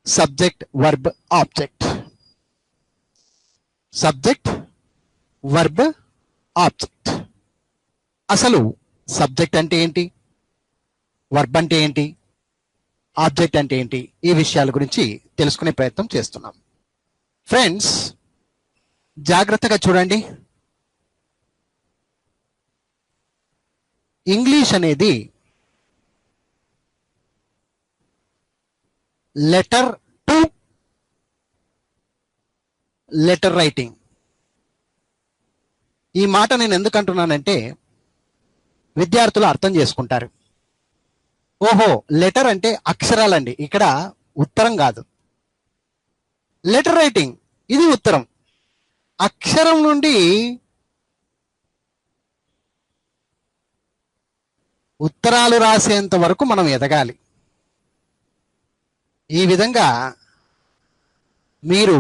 Subject verb object. Subject verb object. అసలు subject అంటే ఏంటి, వర్బ్ అంటే ఏంటి, ఆబ్జెక్ట్ అంటే ఏంటి, ఈ విషయాల గురించి తెలుసుకునే ప్రయత్నం చేస్తున్నాం. ఫ్రెండ్స్ జాగ్రత్తగా చూడండి. ఇంగ్లీష్ అనేది లెటర్ టు లెటర్ రైటింగ్. ఈ మాట నేను ఎందుకు అంటున్నానంటే విద్యార్థులు అర్థం చేసుకుంటారు. ఓహో, లెటర్ అంటే అక్షరాలండి, ఇక్కడ ఉత్తరం కాదు. లెటర్ రైటింగ్ ఇది ఉత్తరం. అక్షరం నుండి ఉత్తరాలు రాసేంత వరకు మనం ఎదగాలి. ఈ విధంగా మీరు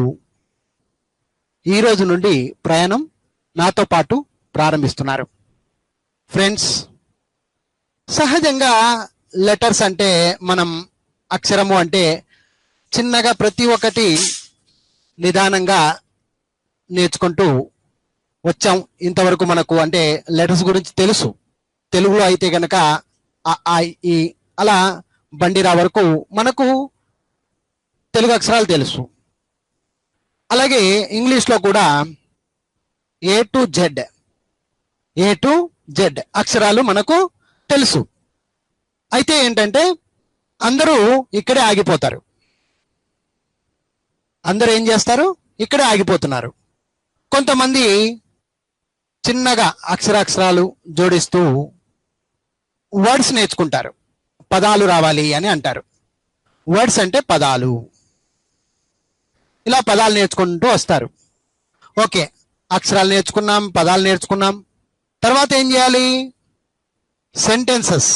ఈ రోజు నుండి ప్రయాణం నాతో పాటు ప్రారంభిస్తున్నారు. ఫ్రెండ్స్ సహజంగా లెటర్స్ అంటే మనం అక్షరము అంటే చిన్నగా ప్రతి ఒక్కటి నిదానంగా నేర్చుకుంటూ వచ్చాం. ఇంతవరకు మనకు అంటే లెటర్స్ గురించి తెలుసు. తెలుగులో అయితే గనక ఈ అలా బండిరా వరకు మనకు తెలుగు అక్షరాలు తెలుసు. అలాగే ఇంగ్లీష్లో కూడా ఏ టు జెడ్ అక్షరాలు మనకు తెలుసు. అయితే ఏంటంటే అందరూ ఇక్కడే ఆగిపోతారు. అందరూ ఏం చేస్తారు, ఇక్కడే ఆగిపోతున్నారు. కొంతమంది చిన్నగా అక్షరాలు జోడిస్తూ వర్డ్స్ నేర్చుకుంటారు. పదాలు రావాలి అని అంటారు. వర్డ్స్ అంటే పదాలు. ఇలా పదాలు నేర్చుకుంటూ వస్తారు. ఓకే, అక్షరాలు నేర్చుకున్నాం, పదాలు నేర్చుకున్నాం. తర్వాత ఏం చేయాలి, సెంటెన్సెస్.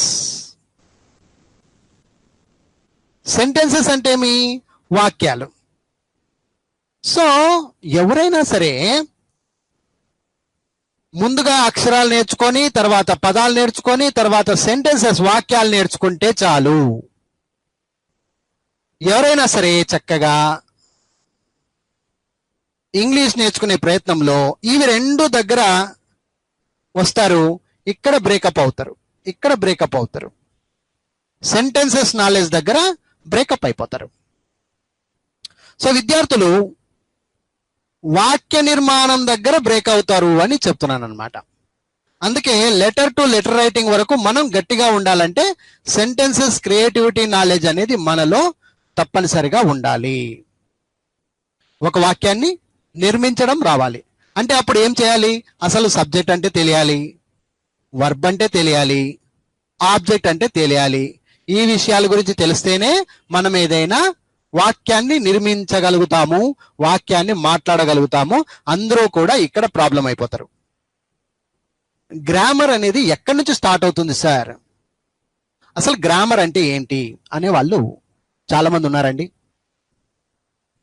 సెంటెన్సెస్ అంటే ఏమి, వాక్యాలు. సో ఎవరైనా సరే ముందుగా అక్షరాలు నేర్చుకొని తర్వాత పదాలు నేర్చుకొని తర్వాత సెంటెన్సెస్ వాక్యాలు నేర్చుకుంటే చాలు. ఎవరైనా సరే చక్కగా ఇంగ్లీష్ నేర్చుకునే ప్రయత్నంలో ఇవి రెండు దగ్గర వస్తారు. ఇక్కడ బ్రేకప్ అవుతారు. సెంటెన్సెస్ నాలెడ్జ్ దగ్గర బ్రేకప్ అయిపోతారు. సో విద్యార్థులు వాక్య నిర్మాణం దగ్గర బ్రేక్ అవుతారు అని చెప్తున్నాను అనమాట. అందుకే లెటర్ టు లెటర్ రైటింగ్ వరకు మనం గట్టిగా ఉండాలంటే సెంటెన్సెస్ క్రియేటివిటీ నాలెడ్జ్ అనేది మనలో తప్పనిసరిగా ఉండాలి. ఒక వాక్యాన్ని నిర్మించడం రావాలి అంటే అప్పుడు ఏం చేయాలి, అసలు సబ్జెక్ట్ అంటే తెలియాలి, వర్బ్ అంటే తెలియాలి, ఆబ్జెక్ట్ అంటే తెలియాలి. ఈ విషయాల గురించి తెలిస్తేనే మనం ఏదైనా వాక్యాన్ని నిర్మించగలుగుతాము, వాక్యాన్ని మాట్లాడగలుగుతాము. అందరూ కూడా ఇక్కడ ప్రాబ్లం అయిపోతారు. గ్రామర్ అనేది ఎక్కడి నుంచి స్టార్ట్ అవుతుంది సార్, అసలు గ్రామర్ అంటే ఏంటి అనే వాళ్ళు చాలా మంది ఉన్నారండి.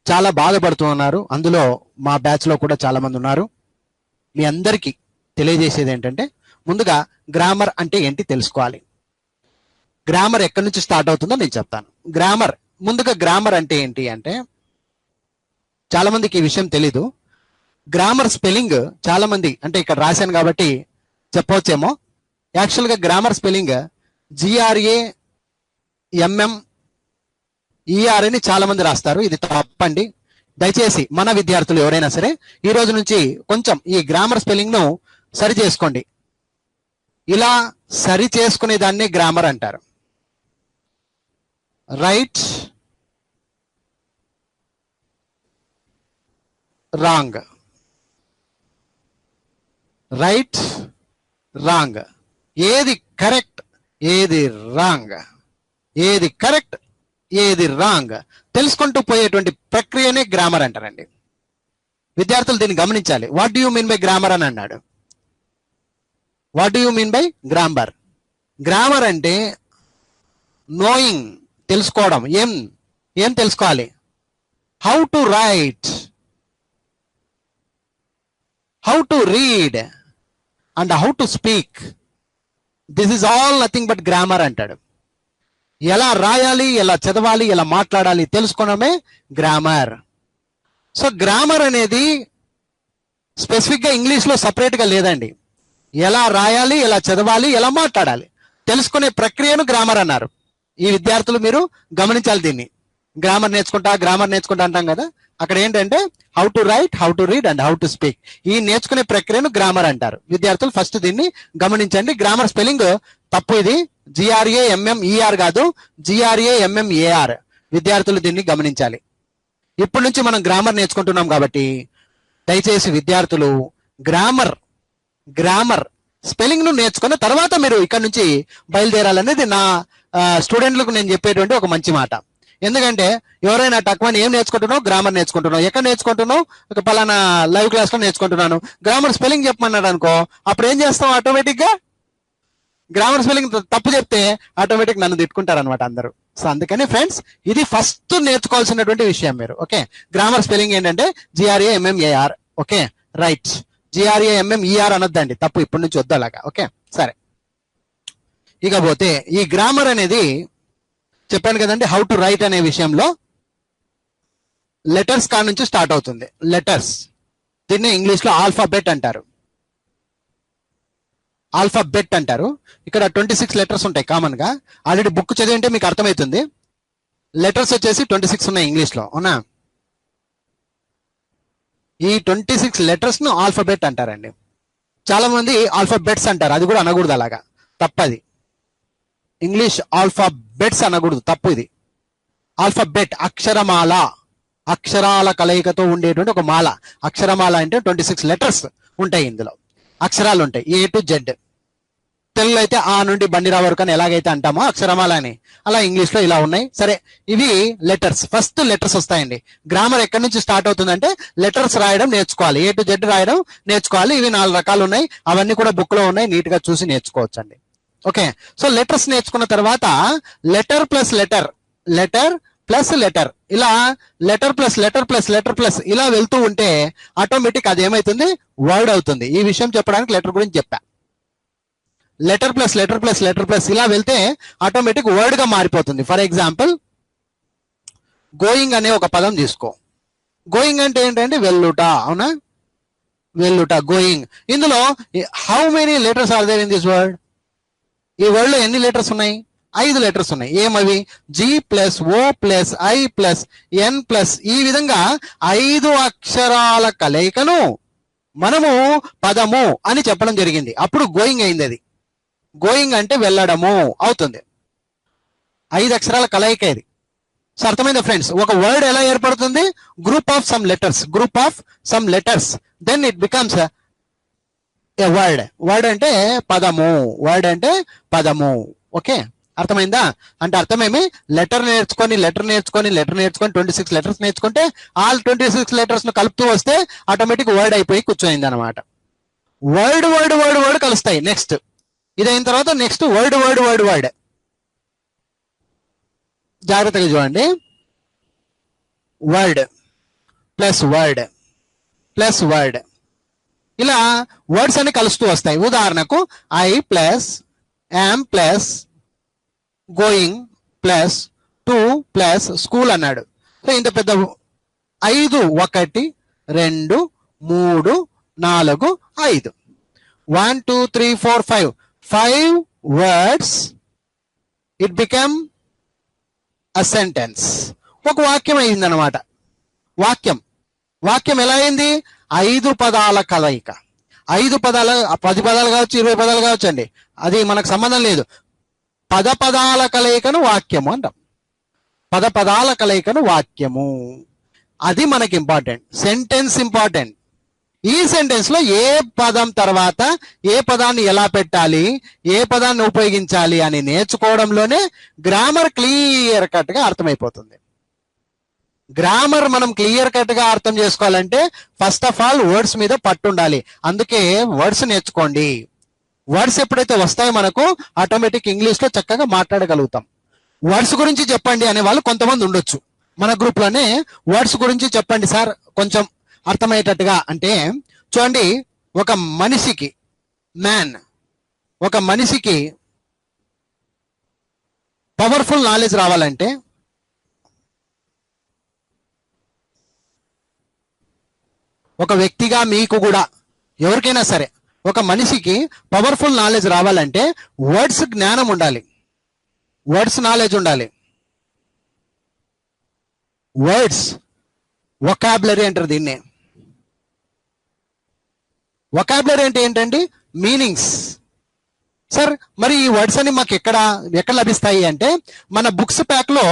చాలా బాధపడుతూ ఉన్నారు. అందులో మా బ్యాచ్ లో కూడా చాలా మంది ఉన్నారు. మీ అందరికీ తెలియజేసేది ఏంటంటే ముందుగా గ్రామర్ అంటే ఏంటి తెలుసుకోవాలి. గ్రామర్ ఎక్కడి నుంచి స్టార్ట్ అవుతుందో నేను చెప్తాను. ముందుగా గ్రామర్ అంటే ఏంటి అంటే చాలా మందికి ఈ విషయం తెలీదు. గ్రామర్ స్పెల్లింగ్ చాలా మంది అంటే ఇక్కడ రాశాను కాబట్టి చెప్పవచ్చేమో. యాక్చువల్గా గ్రామర్ స్పెల్లింగ్ GRAMMER అని చాలా మంది రాస్తారు. ఇది తప్పండి. దయచేసి మన విద్యార్థులు ఎవరైనా సరే ఈ రోజు నుంచి కొంచెం ఈ గ్రామర్ స్పెల్లింగ్ ను సరి చేసుకోండి. ఇలా సరి చేసుకునే దాన్ని గ్రామర్ అంటారు. రైట్, రాంగ్, రైట్, రాంగ్, ఏది కరెక్ట్ ఏది రాంగ్, ఏది కరెక్ట్ ఏది రాంగ్ తెలుసుకుంటూ పోయేటువంటి ప్రక్రియనే గ్రామర్ అంటారండి. విద్యార్థులు దీన్ని గమనించాలి. What do you mean by grammar అని అన్నాడు. What do you mean by grammar? Grammar అంటే నోయింగ్, తెలుసుకోవడం. ఏం తెలుసుకోవాలి? How to right, how to read and how to speak. This is all nothing but grammar అంటాడు. ఎలా రాయాలి, ఎలా చదవాలి, ఎలా మాట్లాడాలి తెలుసుకోవడమే గ్రామర్. సో గ్రామర్ అనేది స్పెసిఫిక్ గా ఇంగ్లీష్ లో సపరేట్ గా లేదండి. ఎలా రాయాలి, ఎలా చదవాలి, ఎలా మాట్లాడాలి తెలుసుకునే ప్రక్రియను గ్రామర్ అన్నారు. ఈ విద్యార్థులు మీరు గమనించాలి దీన్ని. గ్రామర్ నేర్చుకుంటా అంటాం కదా, అక్కడ ఏంటంటే how to right, how to read and how to speak, ఈ నేర్చుకునే ప్రక్రియను గ్రామర్ అంటారు. విద్యార్థులు ఫస్ట్ దీన్ని గమనించండి. గ్రామర్ స్పెల్లింగ్ తప్పు, ఇది GRAMMER కాదు, GRAMMAR. విద్యార్థులు దీన్ని గమనించాలి. ఇప్పటి నుంచి మనం గ్రామర్ నేర్చుకుంటున్నాం కాబట్టి దయచేసి విద్యార్థులు గ్రామర్ స్పెల్లింగ్ ను నేర్చుకున్న తర్వాత మీరు ఇక్కడ నుంచి బయలుదేరాలనేది నా స్టూడెంట్లకు నేను చెప్పేటువంటి ఒక మంచి మాట. ఎందుకంటే ఎవరైనా టక్మని ఏం నేర్చుకుంటున్నావు, గ్రామర్ నేర్చుకుంటున్నావు, ఎక్కడ నేర్చుకుంటున్నావు, ఒక పలానా లైవ్ క్లాస్ లో నేర్చుకుంటున్నాను, గ్రామర్ స్పెల్లింగ్ చెప్పమన్నాడు అనుకో, అప్పుడు ఏం చేస్తాం, ఆటోమేటిక్ గా గ్రామర్ స్పెల్లింగ్ తప్పు చెప్తే ఆటోమేటిక్ నన్ను తిట్టుకుంటారు అనమాట అందరూ. సో అందుకని ఫ్రెండ్స్ ఇది ఫస్ట్ నేర్చుకోవాల్సినటువంటి విషయం మీరు. ఓకే, గ్రామర్ స్పెల్లింగ్ ఏంటంటే GRAMMAR. ఓకే రైట్, GRAMMER అనొద్దండి, తప్పు, ఇప్పటి నుంచి వద్దు అలాగా. ఓకే సరే, ఇకపోతే ఈ గ్రామర్ అనేది చెప్పాను కదండి, హౌ టు రైట్ అనే విషయంలో లెటర్స్ కాడ నుంచి స్టార్ట్ అవుతుంది. లెటర్స్, దీన్ని ఇంగ్లీష్ లో ఆల్ఫాబెట్ అంటారు. ఆల్ఫాబెట్ అంటారు. ఇక్కడ 26 లెటర్స్ ఉంటాయి కామన్ గా. ఆల్రెడీ బుక్ చదివింటే మీకు అర్థమవుతుంది. లెటర్స్ వచ్చేసి 26 ఉన్నాయి ఇంగ్లీష్ లో, అవునా? ఈ 26 లెటర్స్ ను ఆల్ఫాబెట్ అంటారండి. చాలా మంది ఆల్ఫాబెట్స్ అంటారు, అది కూడా అనకూడదు, అలాగా తప్పది. ఇంగ్లీష్ ఆల్ఫాబెట్స్ అనకూడదు, తప్పు ఇది. ఆల్ఫాబెట్ అక్షరమాల, అక్షరాల కలయికతో ఉండేటువంటి ఒక మాల. అక్షరమాల అంటే 26 లెటర్స్ ఉంటాయి, ఇందులో అక్షరాలు ఉంటాయి A to Z. తెలుగులో అయితే ఆ నుండి బండిరా వరకు అని ఎలాగైతే అంటామో అక్షరమాల అని, అలా ఇంగ్లీష్ లో ఇలా ఉన్నాయి. సరే, ఇవి లెటర్స్. ఫస్ట్ లెటర్స్ వస్తాయండి. గ్రామర్ ఎక్కడి నుంచి స్టార్ట్ అవుతుందంటే లెటర్స్ రాయడం నేర్చుకోవాలి, A to Z రాయడం నేర్చుకోవాలి. ఇవి 4 రకాలు ఉన్నాయి, అవన్నీ కూడా బుక్ లో ఉన్నాయి, నీట్ గా చూసి నేర్చుకోవచ్చు అండి. ఓకే, సో లెటర్స్ నేర్చుకున్న తర్వాత letter plus letter, letter plus letter, ఇలా letter plus letter plus letter plus ఇలా వెళ్తూ ఉంటే ఆటోమేటిక్ అది ఏమైతుంది, వర్డ్ అవుతుంది. ఈ విషయం చెప్పడానికి లెటర్ గురించి చెప్పా. Letter plus letter plus letter plus ఇలా వెళ్తే ఆటోమేటిక్ వర్డ్ గా మారిపోతుంది. ఫర్ ఎగ్జాంపుల్, గోయింగ్ అనే ఒక పదం తీసుకో. గోయింగ్ అంటే ఏంటంటే వెళ్ళుట, అవునా? వెళ్ళుట, గోయింగ్. ఇందులో how many letters are there in this word? ఈ వర్డ్ లో ఎన్ని లెటర్స్ ఉన్నాయి? 5 లెటర్స్ ఉన్నాయి. ఏమవి? G plus O plus I plus N plus, ఈ విధంగా 5 అక్షరాల కలయికను మనము పదము అని చెప్పడం జరిగింది. అప్పుడు గోయింగ్ అయింది. అది గోయింగ్ అంటే వెళ్ళడము అవుతుంది. 5 అక్షరాల కలయిక ఇది. సో అర్థమైందా ఫ్రెండ్స్? ఒక వర్డ్ ఎలా ఏర్పడుతుంది? Group of some letters, group of some letters, then it becomes a word. Word అంటే పదము, వర్డ్ అంటే పదము. ఓకే, అర్థమైందా? అంటే అర్థమేమి, లెటర్ నేర్చుకొని 26 లెటర్స్ నేర్చుకుంటే ఆల్ 26 లెటర్స్ ను కలుపుతూ వస్తే ఆటోమేటిక్ వర్డ్ అయిపోయి కూర్చోయింది అనమాట. వర్డ్ వర్డ్ వర్డ్ వర్డ్ కలుస్తాయి. నెక్స్ట్ ఇదైన తర్వాత next word word word word. జాగ్రత్తగా చూడండి, word plus word plus word, ఇలా వర్డ్స్ అన్ని కలుస్తూ వస్తాయి. ఉదాహరణకు I plus yam plus going plus to plus school అన్నాడు. సో ఇంత పెద్ద 5, 1 2 3 4 5, 1 2 3 4 5 words, it became a sentence. ఒక వాక్యం అయింది అనమాట. వాక్యం ఎలా అయింది? 5 పదాల కలయిక. 5 పదాలు, 10 పదాలు కావచ్చు, 20 పదాలు కావచ్చు అండి, అది మనకు సంబంధం లేదు. పదాల కలయికను వాక్యము అంటాం. పదాల కలయికను వాక్యము, అది మనకి ఇంపార్టెంట్. Sentence important. ఈ సెంటెన్స్ లో ఏ పదం తర్వాత ఏ పదాన్ని ఎలా పెట్టాలి, ఏ పదాన్ని ఉపయోగించాలి అని నేర్చుకోవడంలోనే గ్రామర్ క్లియర్ కట్ గా అర్థమైపోతుంది. గ్రామర్ మనం క్లియర్ కట్ గా అర్థం చేసుకోవాలంటే ఫస్ట్ ఆఫ్ ఆల్ వర్డ్స్ మీద పట్టు ఉండాలి. అందుకే వర్డ్స్ నేర్చుకోండి. వర్డ్స్ ఎప్పుడైతే వస్తాయో మనకు ఆటోమేటిక్ ఇంగ్లీష్ లో చక్కగా మాట్లాడగలుగుతాం. వర్డ్స్ గురించి చెప్పండి అనే వాళ్ళు కొంతమంది ఉండొచ్చు మన గ్రూప్ లోనే. వర్డ్స్ గురించి చెప్పండి సార్ కొంచెం అర్థమయ్యేటట్టుగా అంటే, చూడండి, ఒక మనిషికి మ్యాన్, ఒక మనిషికి పవర్ఫుల్ నాలెడ్జ్ రావాలంటే ఒక వ్యక్తిగా మీకు కూడా ఎవరికైనా సరే ఒక మనిషికి పవర్ఫుల్ నాలెడ్జ్ రావాలంటే వర్డ్స్ జ్ఞానం ఉండాలి, వర్డ్స్ నాలెడ్జ్ ఉండాలి. వర్డ్స్ వొకాబులరీ అంటారు దీన్నే. వొకాబులరీ అంటే ఏంటండి? మీనింగ్స్. సార్ మరి ఈ వర్డ్స్ అని మాకు ఎక్కడ లభిస్తాయి అంటే మన బుక్స్ ప్యాక్ లో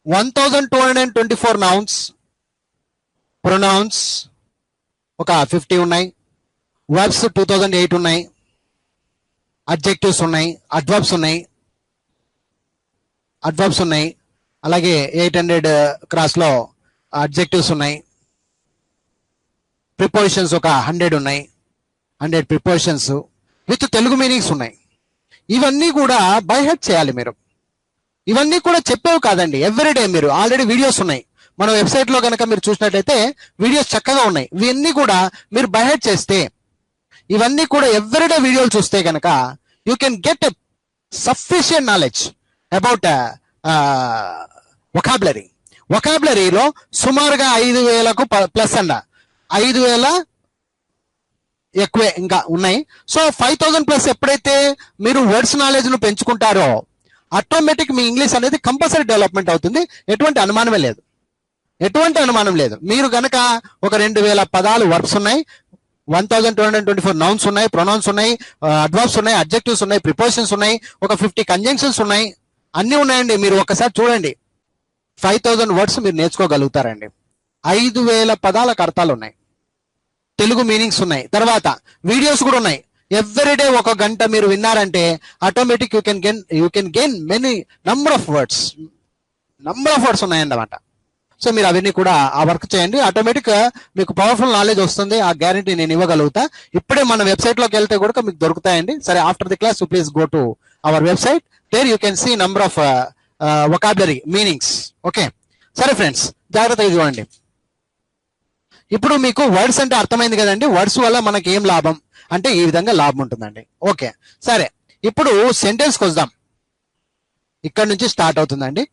1224 నౌన్స్, ప్రొనౌన్స్ ఒక 50 ఉన్నాయి, వర్బ్స్ 2008 ఉన్నాయి, అడ్జెక్టివ్స్ ఉన్నాయి, అడ్వర్బ్స్ ఉన్నాయి, అలాగే 800 క్రాస్లో అడ్జెక్టివ్స్ ఉన్నాయి, ప్రిపోజిషన్స్ ఒక 100 ఉన్నాయి, 100 ప్రిపోజిషన్స్ విత్ తెలుగు మీనింగ్స్ ఉన్నాయి. ఇవన్నీ కూడా బై హార్ట్ చేయాలి మీరు. ఇవన్నీ కూడా చెప్పేవి కాదండి, ఎవ్రీడే మీరు ఆల్రెడీ వీడియోస్ ఉన్నాయి మన వెబ్సైట్ లో కనుక మీరు చూసినట్లయితే వీడియోస్ చక్కగా ఉన్నాయి. ఇవన్నీ కూడా మీరు బై హార్ట్ చేస్తే, ఇవన్నీ కూడా ఎవ్రీడే వీడియోలు చూస్తే కనుక you can get a sufficient knowledge about vocabulary. వొకాబులరీలో సుమారుగా 5000కు ప్లస్ 5000 ఎక్కువే ఇంకా ఉన్నాయి. సో 5000 ప్లస్ ఎప్పుడైతే మీరు వర్డ్స్ నాలెడ్జ్ ను పెంచుకుంటారో ఆటోమేటిక్ మీ ఇంగ్లీష్ అనేది కంపల్సరీ డెవలప్మెంట్ అవుతుంది. ఎటువంటి అనుమానం లేదు. మీరు గనక ఒక 2000 పదాలు వర్బ్స్ ఉన్నాయి, 1224 నౌన్స్ ఉన్నాయి, ప్రొనౌన్స్ ఉన్నాయి, అడ్వర్బ్స్ ఉన్నాయి, అడ్జెక్టివ్స్ ఉన్నాయి, ప్రిపోజిషన్స్ ఉన్నాయి, ఒక 50 కంజంక్షన్స్ ఉన్నాయి, అన్ని ఉన్నాయండి. మీరు ఒకసారి చూడండి, 5000 వర్డ్స్ మీరు నేర్చుకోగలుగుతారండి. 5000 పదాలకు అర్థాలు ఉన్నాయి, తెలుగు మీనింగ్స్ ఉన్నాయి, తర్వాత వీడియోస్ కూడా ఉన్నాయి. ఎవ్రీడే 1 గంట మీరు విన్నారంటే automatic you can gain many number of words ఉన్నాయన్నమాట. సో మీరు అవన్నీ కూడా ఆ వర్క్ చేయండి, ఆటోమేటిక్ మీకు పవర్ఫుల్ నాలెడ్జ్ వస్తుంది. ఆ గ్యారంటీ నేను ఇవ్వగలుగుతా. ఇప్పుడే మన వెబ్సైట్ లోకి వెళ్తే కూడా మీకు దొరుకుతాయండి. సరే, after the class please go to our website, there you can see number of vocabulary meanings. Okay, సరే ఫ్రెండ్స్, జాగ్రత్తగా చూడండి. ఇప్పుడు మీకు వర్డ్స్ అంటే అర్థమైంది కదండి. వర్డ్స్ వల్ల మనకి ఏం లాభం అంటే ఈ విధంగా లాభం ఉంటుందండి. ఓకే, సరే, ఇప్పుడు సెంటెన్స్కి వద్దాం. ఇక్కడ నుంచి స్టార్ట్ అవుతుందండి.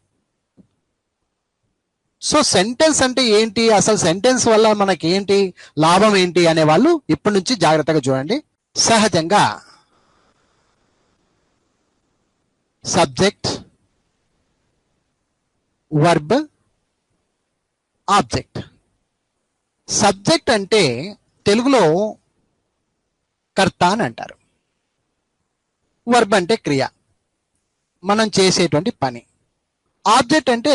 సో సెంటెన్స్ అంటే ఏంటి, అసలు సెంటెన్స్ వల్ల మనకి ఏంటి లాభం ఏంటి అనే వాళ్ళు ఇప్పటి నుంచి జాగ్రత్తగా చూడండి. సహజంగా సబ్జెక్ట్, వర్బ్, ఆబ్జెక్ట్. సబ్జెక్ట్ అంటే తెలుగులో కర్త అని అంటారు. వర్బ్ అంటే క్రియ, మనం చేసేటువంటి పని. ఆబ్జెక్ట్ అంటే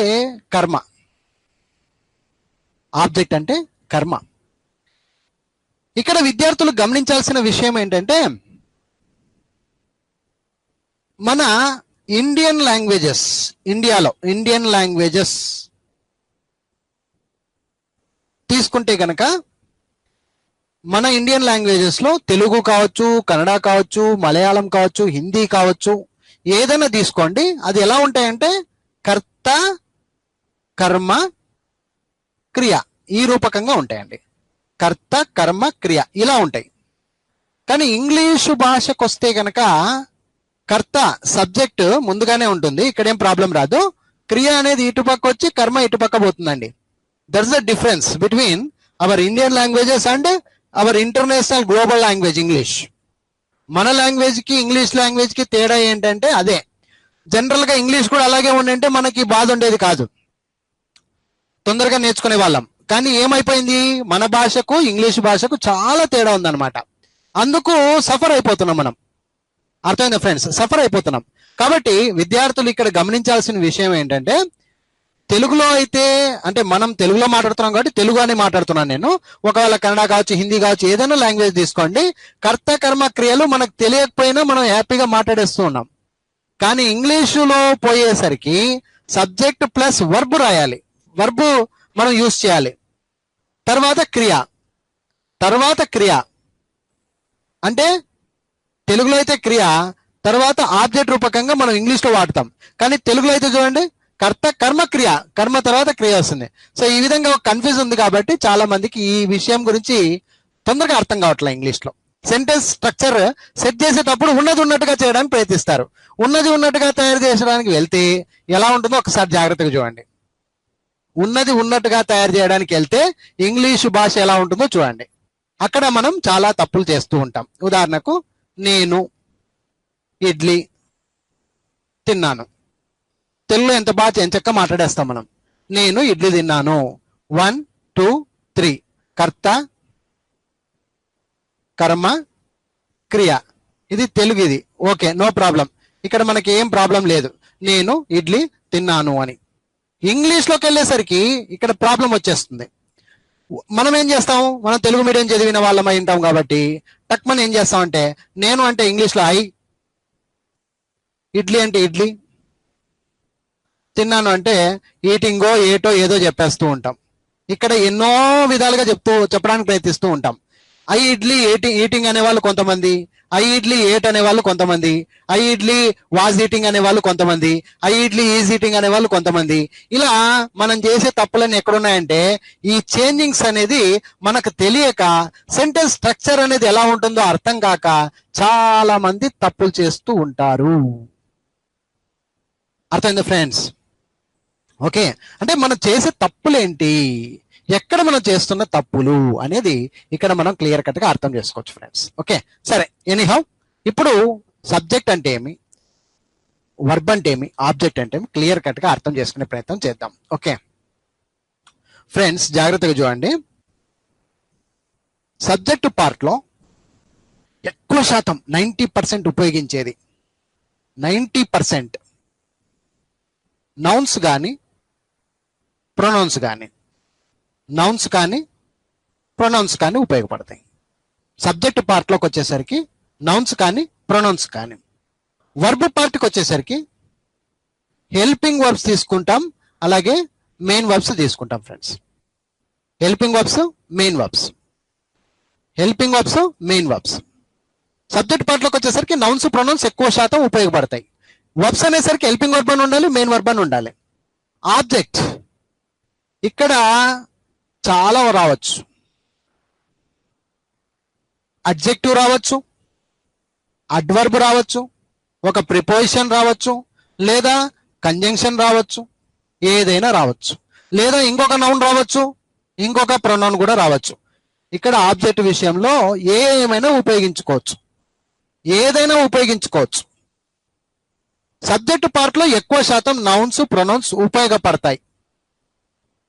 కర్మ. ఇక్కడ విద్యార్థులు గమనించాల్సిన విషయం ఏంటంటే మన ఇండియన్ లాంగ్వేజెస్ తీసుకుంటే కనుక మన ఇండియన్ లాంగ్వేజెస్ లో తెలుగు కావచ్చు, కన్నడ కావచ్చు, మలయాళం కావచ్చు, హిందీ కావచ్చు, ఏదైనా తీసుకోండి, అది ఎలా ఉంటాయంటే కర్త, కర్మ, క్రియ ఈ రూపకంగా ఉంటాయండి. కర్త, కర్మ, క్రియ ఇలా ఉంటాయి. కానీ ఇంగ్లీషు భాషకు వస్తే కనుక కర్త సబ్జెక్ట్ ముందుగానే ఉంటుంది, ఇక్కడేం ప్రాబ్లం రాదు. క్రియ అనేది ఇటుపక్క వచ్చి కర్మ ఇటుపక్క పోతుందండి. That's the difference between our Indian languages and hour international global language English. మన లాంగ్వేజ్ కి ఇంగ్లీష్ లాంగ్వేజ్ కి తేడా ఏంటంటే అదే. జనరల్ గా ఇంగ్లీష్ కూడా అలాగే ఉండంటే మనకి బాధ ఉండేది కాదు, తొందరగా నేర్చుకునే వాళ్ళం. కానీ ఏమైపోయింది, మన భాషకు ఇంగ్లీష్ భాషకు చాలా తేడా ఉందన్నమాట. అందుకు సఫర్ అయిపోతున్నాం మనం. అర్థమైందా ఫ్రెండ్స్? సఫర్ అయిపోతున్నాం. కాబట్టి విద్యార్థులు ఇక్కడ గమనించాల్సిన విషయం ఏంటంటే తెలుగులో అయితే అంటే మనం తెలుగులో మాట్లాడుతున్నాం కాబట్టి తెలుగు అని మాట్లాడుతున్నాను నేను. ఒకవేళ కన్నడ కావచ్చు, హిందీ కావచ్చు, ఏదైనా లాంగ్వేజ్ తీసుకోండి, కర్త, కర్మ, క్రియలు మనకు తెలియకపోయినా మనం హ్యాపీగా మాట్లాడేస్తూ ఉన్నాం. కానీ ఇంగ్లీషులో పోయేసరికి సబ్జెక్ట్ ప్లస్ వర్బ్ రాయాలి, వర్బ్ మనం యూజ్ చేయాలి, తర్వాత క్రియ అంటే తెలుగులో అయితే క్రియ, తర్వాత ఆబ్జెక్ట్ రూపకంగా మనం ఇంగ్లీష్లో వాడతాం. కానీ తెలుగులో అయితే చూడండి, కర్త, కర్మ, క్రియ, కర్మ తర్వాత క్రియ వస్తుంది. సో ఈ విధంగా ఒక కన్ఫ్యూజ్ ఉంది కాబట్టి చాలా మందికి ఈ విషయం గురించి తొందరగా అర్థం కావట్లేదు ఇంగ్లీష్లో. సెంటెన్స్ స్ట్రక్చర్ సెట్ చేసేటప్పుడు ఉన్నది ఉన్నట్టుగా చేయడానికి ప్రయత్నిస్తారు. ఉన్నది ఉన్నట్టుగా తయారు చేయడానికి వెళ్తే ఎలా ఉంటుందో ఒకసారి జాగ్రత్తగా చూడండి. ఉన్నది ఉన్నట్టుగా తయారు చేయడానికి వెళ్తే ఇంగ్లీషు భాష ఎలా ఉంటుందో చూడండి. అక్కడ మనం చాలా తప్పులు చేస్తూ ఉంటాం. ఉదాహరణకు నేను ఇడ్లీ తిన్నాను. తెలుగులో ఎంత బాగా ఎంచక్క మాట్లాడేస్తాం మనం. నేను ఇడ్లీ తిన్నాను. 1 2 3 కర్త కర్మ క్రియ. ఇది తెలుగు. ఇది ఓకే, నో ప్రాబ్లం. ఇక్కడ మనకి ఏం ప్రాబ్లం లేదు, నేను ఇడ్లీ తిన్నాను అని. ఇంగ్లీష్లోకి వెళ్ళేసరికి ఇక్కడ ప్రాబ్లం వచ్చేస్తుంది. మనం ఏం చేస్తాం, మనం తెలుగు మీడియం చదివిన వాళ్ళం అయి ఉంటాం కాబట్టి టక్మన్ ఏం చేస్తామంటే నేను అంటే ఇంగ్లీష్లో ఐ, ఇడ్లీ అంటే ఇడ్లీ, తిన్నాను అంటే ఈటింగో ఏటో ఏదో చెప్పేస్తూ ఉంటాం. ఇక్కడ ఎన్నో విధాలుగా చెప్పడానికి ప్రయత్నిస్తూ ఉంటాం. ఐ ఇడ్లీ ఈటింగ్ అనేవాళ్ళు కొంతమంది, ఐ ఇడ్లీ ఏట్ అనేవాళ్ళు కొంతమంది, ఐ ఇడ్లీ వాజ్ ఈటింగ్ అనేవాళ్ళు కొంతమంది, ఐ ఇడ్లీ ఈజ్ ఈటింగ్ అనేవాళ్ళు కొంతమంది. ఇలా మనం చేసే తప్పులన్నీ ఎక్కడున్నాయంటే ఈ చేంజింగ్స్ అనేది మనకు తెలియక, సెంటెన్స్ స్ట్రక్చర్ అనేది ఎలా ఉంటుందో అర్థం కాక చాలా మంది తప్పులు చేస్తూ ఉంటారు. అర్థమైందా ఫ్రెండ్స్? ఓకే, అంటే మనం చేసే తప్పులేంటి, ఎక్కడ మనం చేస్తున్న తప్పులు అనేది ఇక్కడ మనం క్లియర్ కట్ గా అర్థం చేసుకోవచ్చు ఫ్రెండ్స్. ఓకే, సరే. ఎనీహౌ, ఇప్పుడు సబ్జెక్ట్ అంటే ఏమి, వర్బ్ అంటే ఏమి, ఆబ్జెక్ట్ అంటే ఏమి క్లియర్ కట్ గా అర్థం చేసుకునే ప్రయత్నం చేద్దాం. ఓకే ఫ్రెండ్స్, జాగ్రత్తగా చూడండి. సబ్జెక్టు పార్ట్ లో ఎక్కువ శాతం 90% ఉపయోగించేది 90% నౌన్స్ కానీ ప్రొనౌన్స్ కానీ, నౌన్స్ కానీ ప్రొనౌన్స్ కానీ ఉపయోగపడతాయి. సబ్జెక్ట్ పార్ట్లోకి వచ్చేసరికి నౌన్స్ కానీ ప్రొనౌన్స్ కానీ. వర్బ్ పార్ట్కి వచ్చేసరికి హెల్పింగ్ వర్బ్స్ తీసుకుంటాం, అలాగే మెయిన్ వర్బ్స్ తీసుకుంటాం friends. Helping verbs, main verbs, helping verbs, main verbs. Subject పార్ట్లోకి వచ్చేసరికి నౌన్స్ ప్రొనౌన్స్ ఎక్కువ శాతం ఉపయోగపడతాయి. వర్బ్స్ అనేసరికి హెల్పింగ్ వర్బ్ అని ఉండాలి, మెయిన్ వర్బ్ అని ఉండాలి. ఆబ్జెక్ట్ ఇక్కడ చాలా రావచ్చు. అడ్జెక్టివ్ రావచ్చు, అడ్వర్బ్ రావచ్చు, ఒక ప్రిపోజిషన్ రావచ్చు, లేదా కంజంక్షన్ రావచ్చు, ఏదైనా రావచ్చు, లేదా ఇంకొక నౌన్ రావచ్చు, ఇంకొక ప్రొనౌన్ కూడా రావచ్చు. ఇక్కడ ఆబ్జెక్ట్ విషయంలో ఏమైనా ఉపయోగించుకోవచ్చు, ఏదైనా ఉపయోగించుకోవచ్చు. సబ్జెక్ట్ పార్ట్ లో ఎక్కువ శాతం నౌన్స్ ప్రొనౌన్స్ ఉపయోగపడతాయి.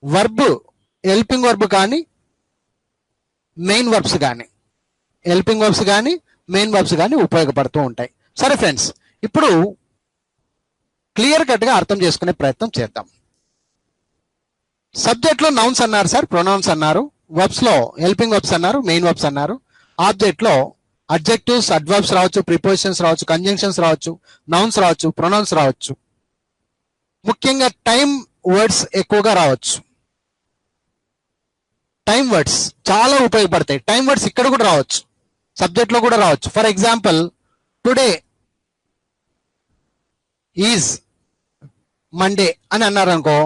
వర్బ్, హెల్పింగ్ వర్బ్ కానీ మెయిన్ వర్బ్స్ కానీ, హెల్పింగ్ వర్బ్స్ కానీ మెయిన్ వర్బ్స్ కానీ ఉపయోగపడుతూ ఉంటాయి. సరే ఫ్రెండ్స్, ఇప్పుడు క్లియర్ కట్ గా అర్థం చేసుకునే ప్రయత్నం చేద్దాం. సబ్జెక్ట్ లో నౌన్స్ అన్నారు సార్, ప్రొనౌన్స్ అన్నారు, వర్బ్స్ లో హెల్పింగ్ వర్బ్స్ అన్నారు, మెయిన్ వర్బ్స్ అన్నారు, ఆబ్జెక్ట్ లో అడ్జెక్టివ్స్, అడ్వర్బ్స్ రావచ్చు, ప్రిపోజిషన్స్ రావచ్చు, కంజంక్షన్స్ రావచ్చు, నౌన్స్ రావచ్చు, ప్రొనౌన్స్ రావచ్చు. ముఖ్యంగా టైం వర్డ్స్ ఎక్కువగా రావచ్చు. టైం వర్డ్స్ చాలా ఉపయోగపడతాయి. టైం వర్డ్స్ ఇక్కడ కూడా రావచ్చు, సబ్జెక్ట్ లో కూడా రావచ్చు. For example, today is Monday అని అన్నారు అనుకో,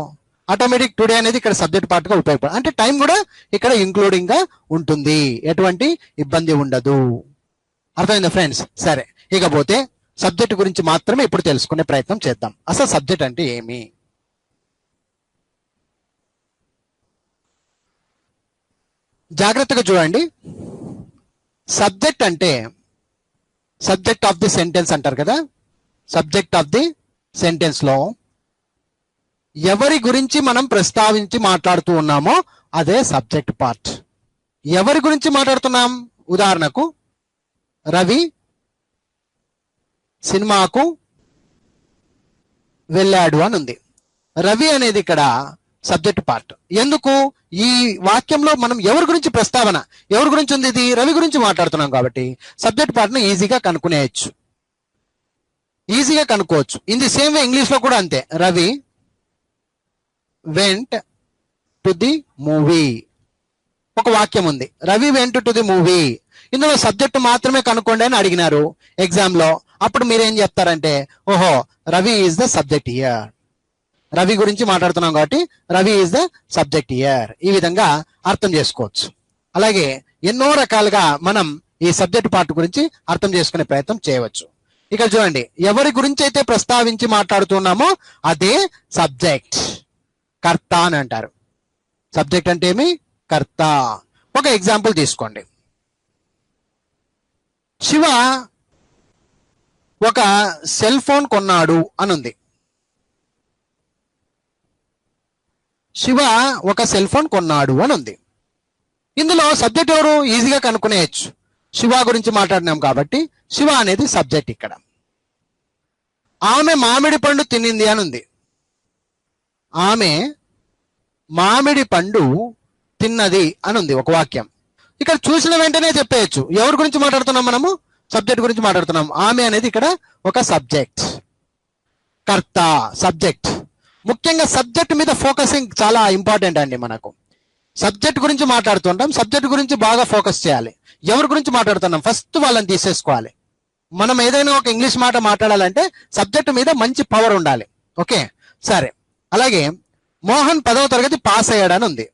ఆటోమేటిక్ టుడే అనేది ఇక్కడ సబ్జెక్ట్ పార్ట్ గా ఉపయోగపడుతుంది. అంటే టైం కూడా ఇక్కడ ఇంక్లూడింగ్ గా ఉంటుంది, ఎటువంటి ఇబ్బంది ఉండదు. అర్థమైందా ఫ్రెండ్స్? సరే, ఇకపోతే సబ్జెక్ట్ గురించి మాత్రమే ఇప్పుడు తెలుసుకునే ప్రయత్నం చేద్దాం. అసలు సబ్జెక్ట్ అంటే ఏమి? జాగ్రత్తగా చూడండి. సబ్జెక్ట్ అంటే సబ్జెక్ట్ ఆఫ్ ది సెంటెన్స్ అంటారు కదా. సబ్జెక్ట్ ఆఫ్ ది సెంటెన్స్ లో ఎవరి గురించి మనం ప్రస్తావించి మాట్లాడుతూ ఉన్నామో అదే సబ్జెక్ట్ పార్ట్. ఎవరి గురించి మాట్లాడుతున్నాం? ఉదాహరణకు రవి సినిమాకు వెళ్ళాడు అని ఉంది. రవి అనేది ఇక్కడ సబ్జెక్ట్ పార్ట్. ఎందుకు? ఈ వాక్యంలో మనం ఎవరి గురించి ప్రస్తావన, ఎవరి గురించి ఉంది? ఇది రవి గురించి మాట్లాడుతున్నాం కాబట్టి సబ్జెక్ట్ పార్ట్ ను ఈజీగా కనుక్కునేయచ్చు, ఈజీగా కనుక్కోవచ్చు. In the same way English లో కూడా అంతే. Ravi went to the movie, ఒక వాక్యం ఉంది, Ravi went to the movie. ఇందులో సబ్జెక్ట్ మాత్రమే కనుక్కోండి అని అడిగినారు ఎగ్జామ్ లో. అప్పుడు మీరేం చెప్తారంటే, ఓహో Ravi is the subject here, Ravi గురించి మాట్లాడుతున్నాం కాబట్టి Ravi is the subject here. ఈ విధంగా అర్థం చేసుకోవచ్చు. అలాగే ఎన్నో రకాలుగా మనం ఈ సబ్జెక్ట్ పార్ట్ గురించి అర్థం చేసుకునే ప్రయత్నం చేయవచ్చు. ఇక్కడ చూడండి, ఎవరి గురించి అయితే ప్రస్తావించి మాట్లాడుతున్నామో అదే సబ్జెక్ట్, కర్త అని అంటారు. సబ్జెక్ట్ అంటే ఏమి? కర్త. ఒక ఎగ్జాంపుల్ తీసుకోండి. శివ ఒక సెల్ ఫోన్ కొన్నాడు అని ఉంది. శివ ఒక సెల్ ఫోన్ కొన్నాడు అని ఉంది. ఇందులో సబ్జెక్ట్ ఎవరు? ఈజీగా కనుక్కునేయచ్చు. శివ గురించి మాట్లాడినాం కాబట్టి శివ అనేది సబ్జెక్ట్ ఇక్కడ. ఆమె మామిడి పండు తినింది అని ఉంది. ఆమె మామిడి పండు తిన్నది అని ఉంది ఒక వాక్యం. ఇక్కడ చూసిన వెంటనే చెప్పేయచ్చు ఎవరి గురించి మాట్లాడుతున్నాం మనము? సబ్జెక్ట్ గురించి మాట్లాడుతున్నాం. ఆమె అనేది ఇక్కడ ఒక సబ్జెక్ట్. కర్త సబ్జెక్ట్. ముఖ్యంగా సబ్జెక్ట్ మీద ఫోకసింగ్ చాలా ఇంపార్టెంట్ అండి. మనకు సబ్జెక్ట్ గురించి మాట్లాడుతుంటాం, సబ్జెక్ట్ గురించి బాగా ఫోకస్ చేయాలి. ఎవరి గురించి మాట్లాడుతున్నాం ఫస్ట్ వాళ్ళని తీసేసుకోవాలి. మనం ఏదైనా ఒక ఇంగ్లీష్ మాట మాట్లాడాలంటే సబ్జెక్ట్ మీద మంచి పవర్ ఉండాలి. ఓకే, సరే. అలాగే మోహన్ 10వ తరగతి పాస్ అయ్యాడని ఉంది.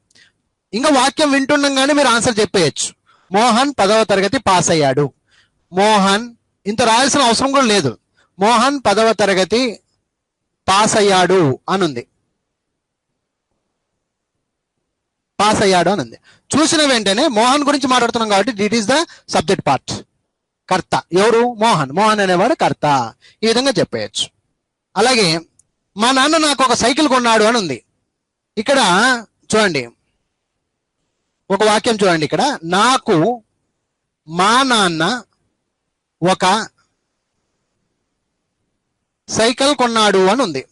ఇంకా వాక్యం వింటుండగానే మీరు ఆన్సర్ చెప్పేయచ్చు. మోహన్ 10వ తరగతి పాస్ అయ్యాడు. మోహన్ ఇంత రాయాల్సిన అవసరం కూడా లేదు. మోహన్ 10వ తరగతి పాస్ అయ్యాడు అని ఉంది. పాస్ అయ్యాడు అని ఉంది. చూసిన వెంటనే మోహన్ గురించి మాట్లాడుతున్నాం కాబట్టి it is the subject part. కర్త ఎవరు? మోహన్. మోహన్ అనేవాడు కర్త. ఈ విధంగా చెప్పేయచ్చు. అలాగే మా నాన్న నాకు ఒక సైకిల్ కొన్నాడు అని ఉంది. ఇక్కడ చూడండి ఒక వాక్యం చూడండి. ఇక్కడ నాకు మా నాన్న ఒక సైకిల్ కొన్నాడు అని ఉంది.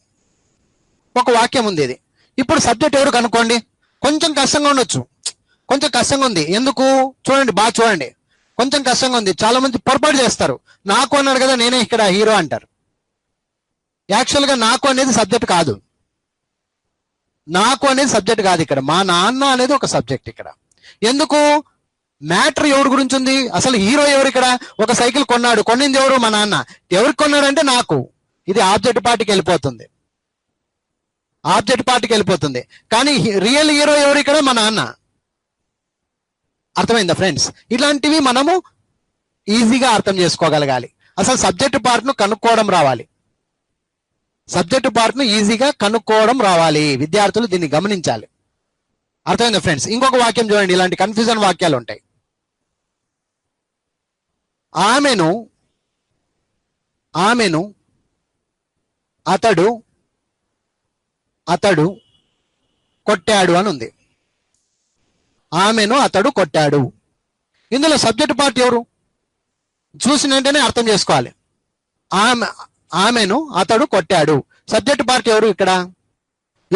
ఒక వాక్యం ఉంది ఇది. ఇప్పుడు సబ్జెక్ట్ ఎవరు కనుక్కోండి. కొంచెం కష్టంగా ఉండొచ్చు, కొంచెం కష్టంగా ఉంది. ఎందుకు? చూడండి, బాగా చూడండి. కొంచెం కష్టంగా ఉంది. చాలా మంది పొరపాటు చేస్తారు. నాకు అన్నాడు కదా నేనే ఇక్కడ హీరో అంటారు. యాక్చువల్గా నాకు అనేది సబ్జెక్ట్ కాదు. నాకు అనేది సబ్జెక్ట్ కాదు. ఇక్కడ మా నాన్న అనేది ఒక సబ్జెక్ట్. ఇక్కడ ఎందుకు? మ్యాటర్ ఎవరి గురించి ఉంది? అసలు హీరో ఎవరు ఇక్కడ? ఒక సైకిల్ కొన్నాడు. కొన్నింది ఎవరు? మా నాన్న. ఎవరికి కొన్నాడు అంటే నాకు. ఇది ఆబ్జెక్ట్ పార్టీకి వెళ్ళిపోతుంది. ఆబ్జెక్ట్ పార్టీకి వెళ్ళిపోతుంది. కానీ రియల్ హీరో ఎవరు ఇక్కడ? మా నాన్న. అర్థమైందా ఫ్రెండ్స్? ఇలాంటివి మనము ఈజీగా అర్థం చేసుకోగలగాలి. అసలు సబ్జెక్ట్ పార్ట్ ను కనుక్కోవడం రావాలి. సబ్జెక్ట్ పార్ట్ ను ఈజీగా కనుక్కోవడం రావాలి. విద్యార్థులు దీన్ని గమనించాలి. అర్థమైందా ఫ్రెండ్స్? ఇంకొక వాక్యం చూడండి. ఇలాంటి కన్ఫ్యూజన్ వాక్యాలు ఉంటాయి. ఆమెను అతడు కొట్టాడు అని ఉంది. ఆమెను అతడు కొట్టాడు. ఇందులో సబ్జెక్ట్ పార్ట్ ఎవరు? చూసిన వెంటనే అర్థం చేసుకోవాలి. ఆమెను అతడు కొట్టాడు. సబ్జెక్ట్ పార్ట్ ఎవరు? ఇక్కడ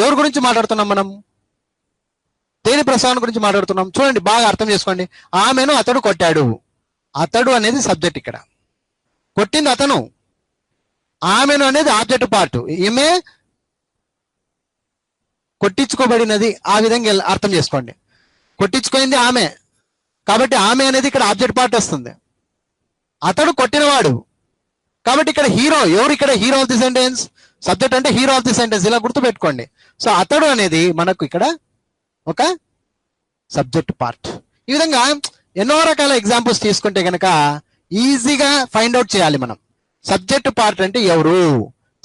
ఎవరి గురించి మాట్లాడుతున్నాం మనం? దేని ప్రస్తావన గురించి మాట్లాడుతున్నాం? చూడండి, బాగా అర్థం చేసుకోండి. ఆమెను అతడు కొట్టాడు. అతడు అనేది సబ్జెక్ట్. ఇక్కడ కొట్టింది అతను. ఆమెను అనేది ఆబ్జెక్ట్ పార్ట్. ఈమె కొట్టించుకోబడినది. ఆ విధంగా అర్థం చేసుకోండి. కొట్టించుకోయింది ఆమె కాబట్టి ఆమె అనేది ఇక్కడ ఆబ్జెక్ట్ పార్ట్ వస్తుంది. అతడు కొట్టినవాడు కాబట్టి ఇక్కడ హీరో ఎవరు? ఇక్కడ hero of the sentence. Subject అంటే హీరో ఆఫ్ ది సెంటెన్స్. ఇలా గుర్తుపెట్టుకోండి. సో అతడు అనేది మనకు ఇక్కడ ఒక సబ్జెక్ట్ పార్ట్. ఈ విధంగా ఎన్నో రకాల ఎగ్జాంపుల్స్ తీసుకుంటే కనుక ఈజీగా ఫైండ్ అవుట్ చేయాలి మనం. సబ్జెక్ట్ పార్ట్ అంటే ఎవరు,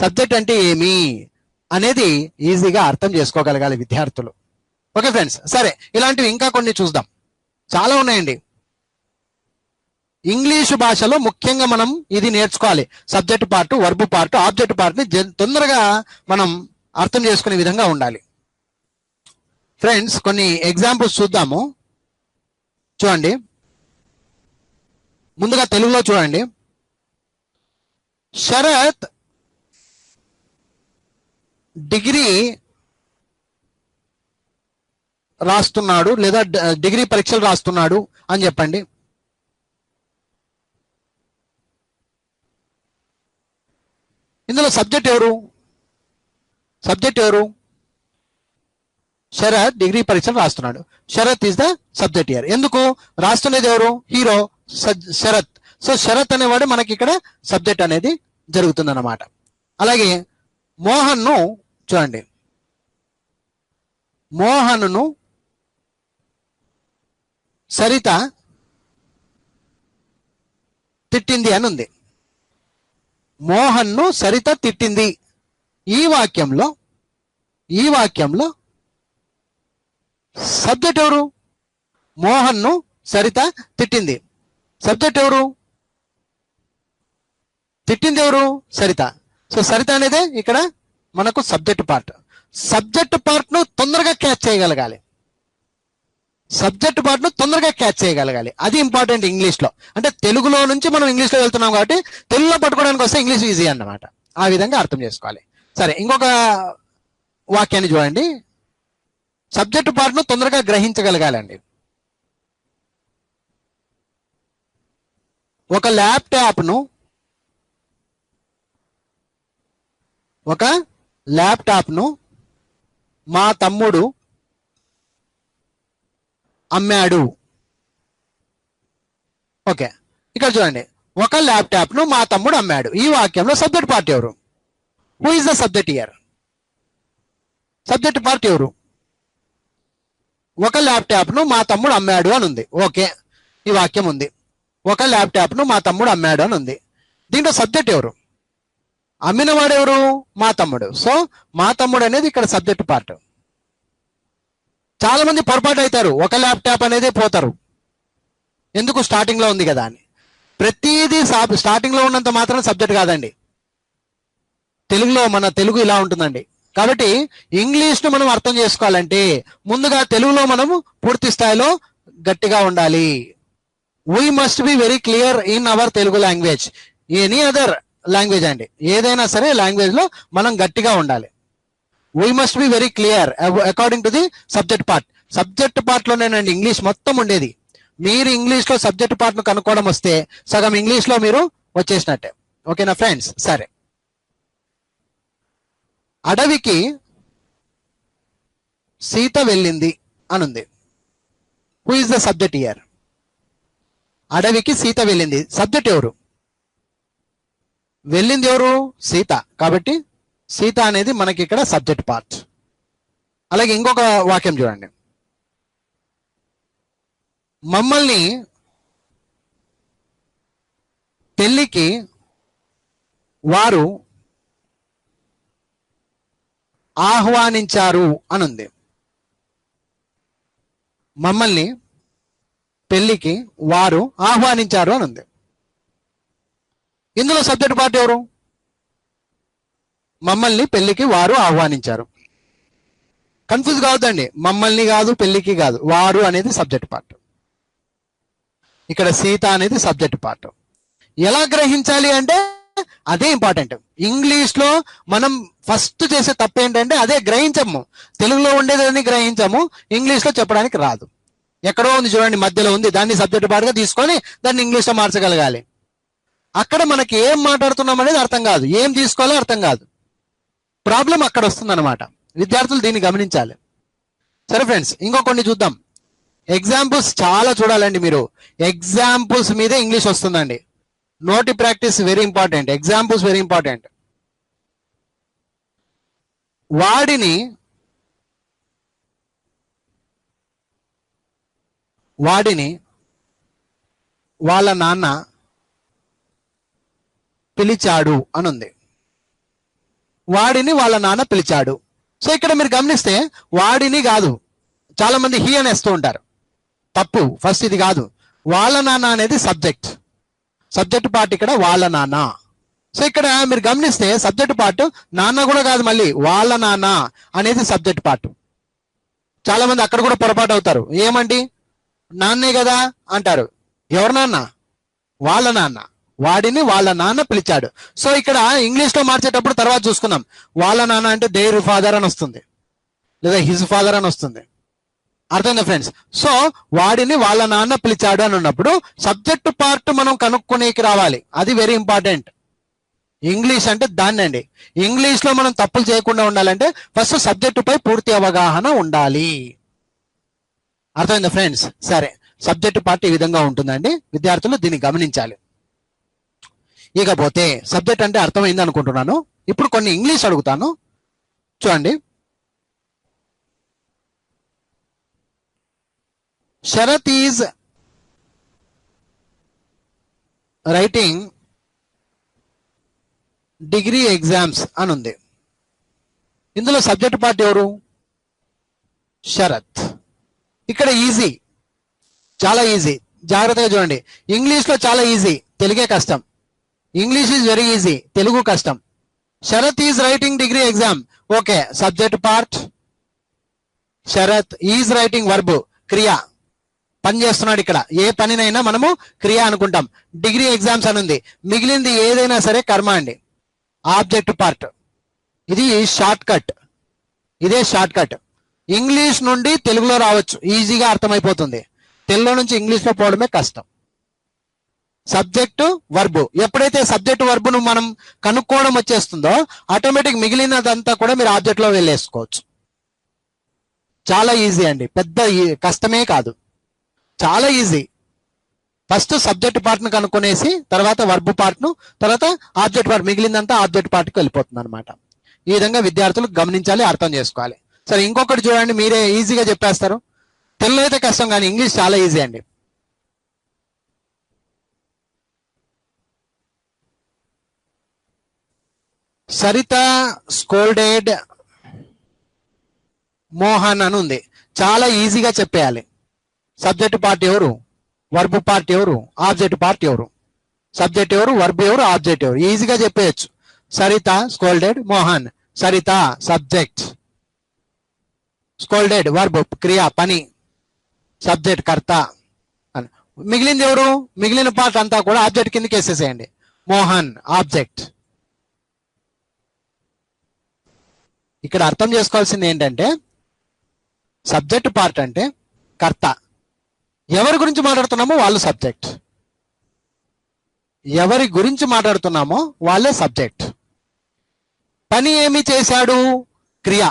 సబ్జెక్ట్ అంటే ఏమి అనేది ఈజీగా అర్థం చేసుకోగలగాలి విద్యార్థులు. ఓకే ఫ్రెండ్స్, సరే ఇలాంటివి ఇంకా కొన్ని చూద్దాం. చాలా ఉన్నాయండి. ఇంగ్లీషు భాషలో ముఖ్యంగా మనం ఇది నేర్చుకోవాలి. Subject part, verb part, object part ని తొందరగా మనం అర్థం చేసుకునే విధంగా ఉండాలి. ఫ్రెండ్స్ కొన్ని ఎగ్జాంపుల్స్ చూద్దాము. చూడండి, ముందుగా తెలుగులో చూడండి. శరత్ డిగ్రీ రాస్తున్నాడు లేదా డిగ్రీ పరీక్షలు రాస్తున్నాడు అని చెప్పండి. ఇందులో సబ్జెక్ట్ ఎవరు? సబ్జెక్ట్ ఎవరు? శరత్ డిగ్రీ పరీక్షలు రాస్తున్నాడు. Sharath is the subject here. ఎందుకు? రాస్తున్నది ఎవరు? హీరో శరత్. సో శరత్ అనేవాడు మనకి ఇక్కడ సబ్జెక్ట్ అనేది జరుగుతుంది అన్నమాట. అలాగే మోహన్ను చూడండి. మోహన్ను సరిత తిట్టింది అని ఉంది. మోహన్ను సరిత తిట్టింది. ఈ వాక్యంలో సబ్జెక్ట్ ఎవరు? మోహన్ను సరిత తిట్టింది. సబ్జెక్ట్ ఎవరు? తిట్టింది ఎవరు? సరిత. సో సరిత అనేది ఇక్కడ మనకు సబ్జెక్ట్ పార్ట్. సబ్జెక్ట్ పార్ట్ ను తొందరగా క్యాచ్ చేయగలగాలి. అది ఇంపార్టెంట్ ఇంగ్లీష్ లో. అంటే తెలుగులో నుంచి మనం ఇంగ్లీష్ లో వెళ్తున్నాం కాబట్టి తెలుగులో పట్టుకోవడానికి వస్తే ఇంగ్లీష్ ఈజీ అన్నమాట. ఆ విధంగా అర్థం చేసుకోవాలి. సరే, ఇంకొక వాక్యాన్ని చూడండి. సబ్జెక్ట్ పార్ట్ ను తొందరగా గ్రహించగలగాలండి. ఒక ల్యాప్టాప్ ను మా తమ్ముడు అమ్మాడు. ఓకే, ఇక్కడ చూడండి. ఒక ల్యాప్టాప్ ను మా తమ్ముడు అమ్మాడు. ఈ వాక్యంలో సబ్జెక్ట్ పార్ట్ ఎవరు? Who is the subject here? Subject part ఎవరు? ఒక ల్యాప్టాప్ ను మా తమ్ముడు అమ్మాడు అని ఉంది. ఓకే, ఈ వాక్యం ఉంది. ఒక ల్యాప్టాప్ ను మా తమ్ముడు అమ్మాడు అని ఉంది. దీంట్లో సబ్జెక్ట్ ఎవరు? అమ్మినవాడు ఎవరు? మా తమ్ముడు. సో మా తమ్ముడు అనేది ఇక్కడ సబ్జెక్ట్ పార్ట్. చాలా మంది పొరపాటు అవుతారు, ఒక ల్యాప్టాప్ అనేది పోతారు. ఎందుకు? స్టార్టింగ్ లో ఉంది కదా అని. ప్రతిదీ స్టార్టింగ్ లో ఉన్నంత మాత్రం సబ్జెక్ట్ కాదండి. తెలుగులో మన తెలుగు ఇలా ఉంటుందండి. కాబట్టి ఇంగ్లీష్ ను మనం అర్థం చేసుకోవాలంటే ముందుగా తెలుగులో మనము పూర్తి స్థాయిలో గట్టిగా ఉండాలి. We must be very clear in our Telugu language. Any other language అండి, ఏదైనా సరే లాంగ్వేజ్ లో మనం గట్టిగా ఉండాలి. We must be very clear according to the subject part. Subject part లోనేనండి ఇంగ్లీష్ మొత్తం ఉండేది. మీరు ఇంగ్లీష్ లో సబ్జెక్ట్ పార్ట్ ను కనుక్కోవడం వస్తే సగం ఇంగ్లీష్ లో మీరు వచ్చేసినట్టే. ఓకేనా ఫ్రెండ్స్? సరే, అడవికి సీత వెళ్ళింది అనుంది. Who is the subject here? అడవికి సీత వెళ్ళింది. సబ్జెక్ట్ ఎవరు? వెళ్ళింది ఎవరు? సీత. కాబట్టి సీత అనేది మనకి ఇక్కడ సబ్జెక్ట్ పార్ట్. అలాగే ఇంకొక వాక్యం చూడండి. మమ్మల్ని పెళ్లికి వారు ఆహ్వానించారు అనుంది. మమ్మల్ని పెళ్లికి వారు ఆహ్వానించారు అనుంది. ఇందులో సబ్జెక్ట్ పార్ట్ ఎవరు? మమ్మల్ని పెళ్లికి వారు ఆహ్వానించారు. కన్ఫ్యూజ్ కావద్దండి, మమ్మల్ని కాదు, పెళ్లికి కాదు, వారు అనేది సబ్జెక్ట్ పార్ట్. ఇక్కడ సీత అనేది సబ్జెక్ట్ పార్ట్. ఎలా గ్రహించాలి అంటే అదే ఇంపార్టెంట్. ఇంగ్లీష్ లో మనం ఫస్ట్ చేసే తప్పు ఏంటంటే అదే గ్రహించము. తెలుగులో ఉండేదని గ్రహించము, ఇంగ్లీష్ లో చెప్పడానికి రాదు. ఎక్కడో ఉంది చూడండి, మధ్యలో ఉంది, దాన్ని సబ్జెక్ట్ పార్ట్ గా తీసుకొని దాన్ని ఇంగ్లీష్ లో మార్చగలగాలి. అక్కడ మనకి ఏం మాట్లాడుతున్నాం అనేది అర్థం కాదు, ఏం తీసుకోవాలో అర్థం కాదు. ప్రాబ్లం అక్కడ వస్తుంది అనమాట. విద్యార్థులు దీన్ని గమనించాలి. సరే ఫ్రెండ్స్, ఇంకో కొన్ని చూద్దాం. ఎగ్జాంపుల్స్ చాలా చూడాలండి మీరు. ఎగ్జాంపుల్స్ మీదే ఇంగ్లీష్ వస్తుందండి. నోటి practice very important. Examples very important. వాడిని వాళ్ళ నాన్న పిలిచాడు అనుంది. వాడిని వాళ్ళ నాన్న పిలిచాడు. సో ఇక్కడ మీరు గమనిస్తే వాడిని కాదు, చాలా మంది హీ అనేస్తూ ఉంటారు. తప్పు. ఫస్ట్ ఇది కాదు, వాళ్ళ నాన్న అనేది సబ్జెక్ట్. సబ్జెక్ట్ పార్ట్ ఇక్కడ వాళ్ళ నాన్న. సో ఇక్కడ మీరు గమనిస్తే సబ్జెక్ట్ పార్ట్ నాన్న కూడా కాదు, మళ్ళీ వాళ్ళ నాన్న అనేది సబ్జెక్ట్ పార్ట్. చాలా మంది అక్కడ కూడా పొరపాటు అవుతారు. ఏమండి, నాన్నే కదా అంటారు. ఎవరు నాన్న? వాళ్ళ నాన్న. వాడిని వాళ్ళ నాన్న పిలిచాడు. సో ఇక్కడ ఇంగ్లీష్ లో మార్చేటప్పుడు తర్వాత చూసుకుందాం. వాళ్ళ నాన్న అంటే దేర్ ఫాదర్ అని వస్తుంది, లేదా హిజ్ ఫాదర్ అని వస్తుంది. అర్థమైందా ఫ్రెండ్స్? సో వాడిని వాళ్ళ నాన్న పిలిచాడు అని ఉన్నప్పుడు సబ్జెక్ట్ పార్ట్ మనం కనుక్కొనేకి రావాలి. అది వెరీ ఇంపార్టెంట్. ఇంగ్లీష్ అంటే దాన్ని అండి. ఇంగ్లీష్ లో మనం తప్పులు చేయకుండా ఉండాలంటే ఫస్ట్ సబ్జెక్టు పై పూర్తి అవగాహన ఉండాలి. అర్థమైందా ఫ్రెండ్స్? సరే, సబ్జెక్ట్ పార్ట్ ఈ విధంగా ఉంటుందండి. విద్యార్థులు దీన్ని గమనించాలి. ఇకపోతే సబ్జెక్ట్ అంటే అర్థమైంది అనుకుంటున్నాను. ఇప్పుడు కొన్ని ఇంగ్లీష్ అడుగుతాను, చూడండి. Sharath is writing degree exams అని ఉంది. ఇందులో సబ్జెక్ట్ పార్ట్ ఎవరు? శరత్. ఇక్కడ ఈజీ, చాలా ఈజీ, జాగ్రత్తగా చూడండి. ఇంగ్లీష్లో చాలా ఈజీ, తెలుగే కష్టం. English is very easy, Telugu కష్టం. Sharath is writing degree exam. Okay, subject part Sharath is writing verb, క్రియ, పని చేస్తున్నాడు. ఇక్కడ ఏ పనినైనా మనము క్రియ అనుకుంటాం. డిగ్రీ ఎగ్జామ్స్ అని ఉంది. మిగిలింది ఏదైనా సరే కర్మ అండి. ఆబ్జెక్ట్ పార్ట్, ఇది షార్ట్ కట్, ఇదే షార్ట్ కట్. ఇంగ్లీష్ నుండి తెలుగులో రావచ్చు, ఈజీగా అర్థమైపోతుంది. తెలుగులో నుంచి ఇంగ్లీష్లో పోవడమే కష్టం. సబ్జెక్టు వర్బు, ఎప్పుడైతే సబ్జెక్టు వర్బును మనం కనుక్కోవడం వచ్చేస్తుందో ఆటోమేటిక్ మిగిలినదంతా కూడా మీరు ఆబ్జెక్ట్లో వెళ్ళేసుకోవచ్చు. చాలా ఈజీ అండి, పెద్ద కష్టమే కాదు, చాలా ఈజీ. ఫస్ట్ సబ్జెక్ట్ పార్ట్ను కనుక్కొనేసి తర్వాత వర్బ్ పార్ట్ను, తర్వాత ఆబ్జెక్ట్ పార్ట్, మిగిలిందంతా ఆబ్జెక్ట్ పార్ట్కి వెళ్ళిపోతుంది అనమాట. ఈ విధంగా విద్యార్థులు గమనించాలి, అర్థం చేసుకోవాలి. సరే, ఇంకొకటి చూడండి, మీరే ఈజీగా చెప్పేస్తారు. తెలుగు అయితే కష్టం కానీ ఇంగ్లీష్ చాలా ఈజీ అండి. సరిత స్కోల్డెడ్ మోహన్ అని ఉంది. చాలా ఈజీగా చెప్పేయాలి. సబ్జెక్ట్ పార్ట్ ఎవరు, వర్బ్ పార్ట్ ఎవరు, ఆబ్జెక్ట్ పార్ట్ ఎవరు, సబ్జెక్ట్ ఎవరు, వర్బ్ ఎవరు, ఆబ్జెక్ట్ ఎవరు, ఈజీగా చెప్పేయచ్చు. Saritha scolded Mohan. Saritha subject, scolded verb క్రియ పని, సబ్జెక్ట్ కర్త అని. మిగిలింది ఎవరు? మిగిలిన పార్ట్ అంతా కూడా ఆబ్జెక్ట్ కిందకి వేసేసేయండి. మోహన్ ఆబ్జెక్ట్. ఇక్కడ అర్థం చేసుకోవాల్సింది ఏంటంటే సబ్జెక్ట్ పార్ట్ అంటే కర్త, ఎవరి గురించి మాట్లాడుతున్నామో వాళ్ళు సబ్జెక్ట్, ఎవరి గురించి మాట్లాడుతున్నామో వాళ్ళే సబ్జెక్ట్. పని ఏమి చేశాడు? క్రియ,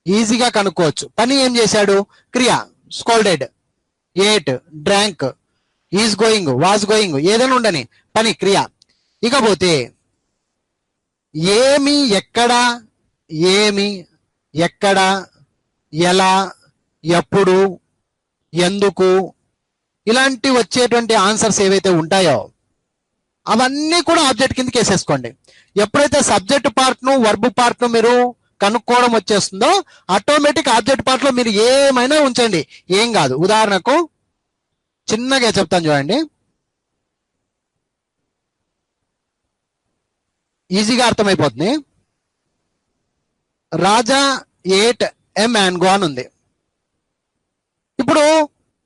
ఈజీగా కనుక్కోవచ్చు. పని ఏం చేశాడు? క్రియ. Scolded, ate, drank, is going, was going, ఏదైనా ఉండని పని క్రియ. ఇకపోతే ఏమి, ఎక్కడ, ఏమి, ఎక్కడ, ఎలా, ఎప్పుడు, ఎందుకు, ఇలాంటి వచ్చేటువంటి ఆన్సర్స్ ఏవైతే ఉంటాయో అవన్నీ కూడా ఆబ్జెక్ట్ కిందకి వేసేసుకోండి. ఎప్పుడైతే సబ్జెక్ట్ పార్ట్ను వర్బ్ పార్ట్ను మీరు కనుక్కోవడం వచ్చేస్తుందో ఆటోమేటిక్ ఆబ్జెక్ట్ పార్ట్లో మీరు ఏమైనా ఉంచండి, ఏం కాదు. ఉదాహరణకు చిన్నగా చెప్తాను చూడండి, ఈజీగా అర్థమైపోతుంది. రాజా ఏట్ ఎ మ్యాంగో అని ఉంది. ఇప్పుడు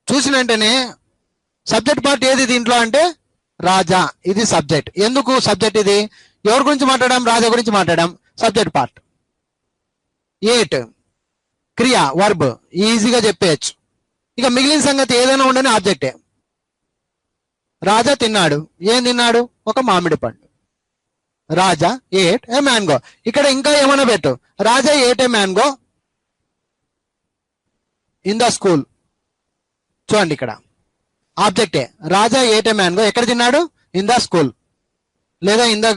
చూసిన వెంటనే సబ్జెక్ట్ పార్ట్ ఏది దీంట్లో అంటే రాజా, ఇది సబ్జెక్ట్. ఎందుకు సబ్జెక్ట్? ఇది ఎవరి గురించి మాట్లాడాం? రాజా గురించి మాట్లాడాం, సబ్జెక్ట్ పార్ట్. ఏట్ క్రియ వర్బ్, ఈజీగా చెప్పేయచ్చు. ఇక మిగిలిన సంగతి ఏదైనా ఉండని ఆబ్జెక్టే. రాజా తిన్నాడు, ఏం తిన్నాడు? ఒక మామిడి పండు. Raja ate a mango. ఇక్కడ ఇంకా ఏమైనా పెట్టు, Raja ate a mango in the school. చూడండి ఇక్కడ ఆబ్జెక్టే. రాజా ఏట్ ఏ మ్యాంగో ఎక్కడ తిన్నాడు? ఇన్ ద స్కూల్, లేదా in the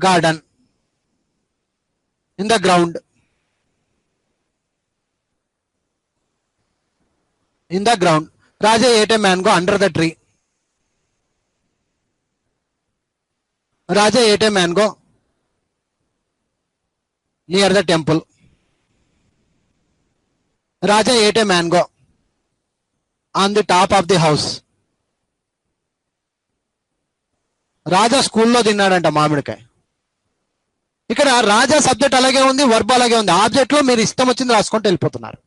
garden, in the ground, in the ground. Raja ate a mango under the tree. Raja ate a mango near the temple. Raja ate a mango on the top of the house. Raja స్కూల్లో తిన్నాడంట మామిడికాయ. ఇక్కడ రాజా subject అలాగే ఉంది, verb అలాగే ఉంది. Object లో మీరు ఇష్టం వచ్చింది రాసుకుంటూ వెళ్ళిపోతున్నారు.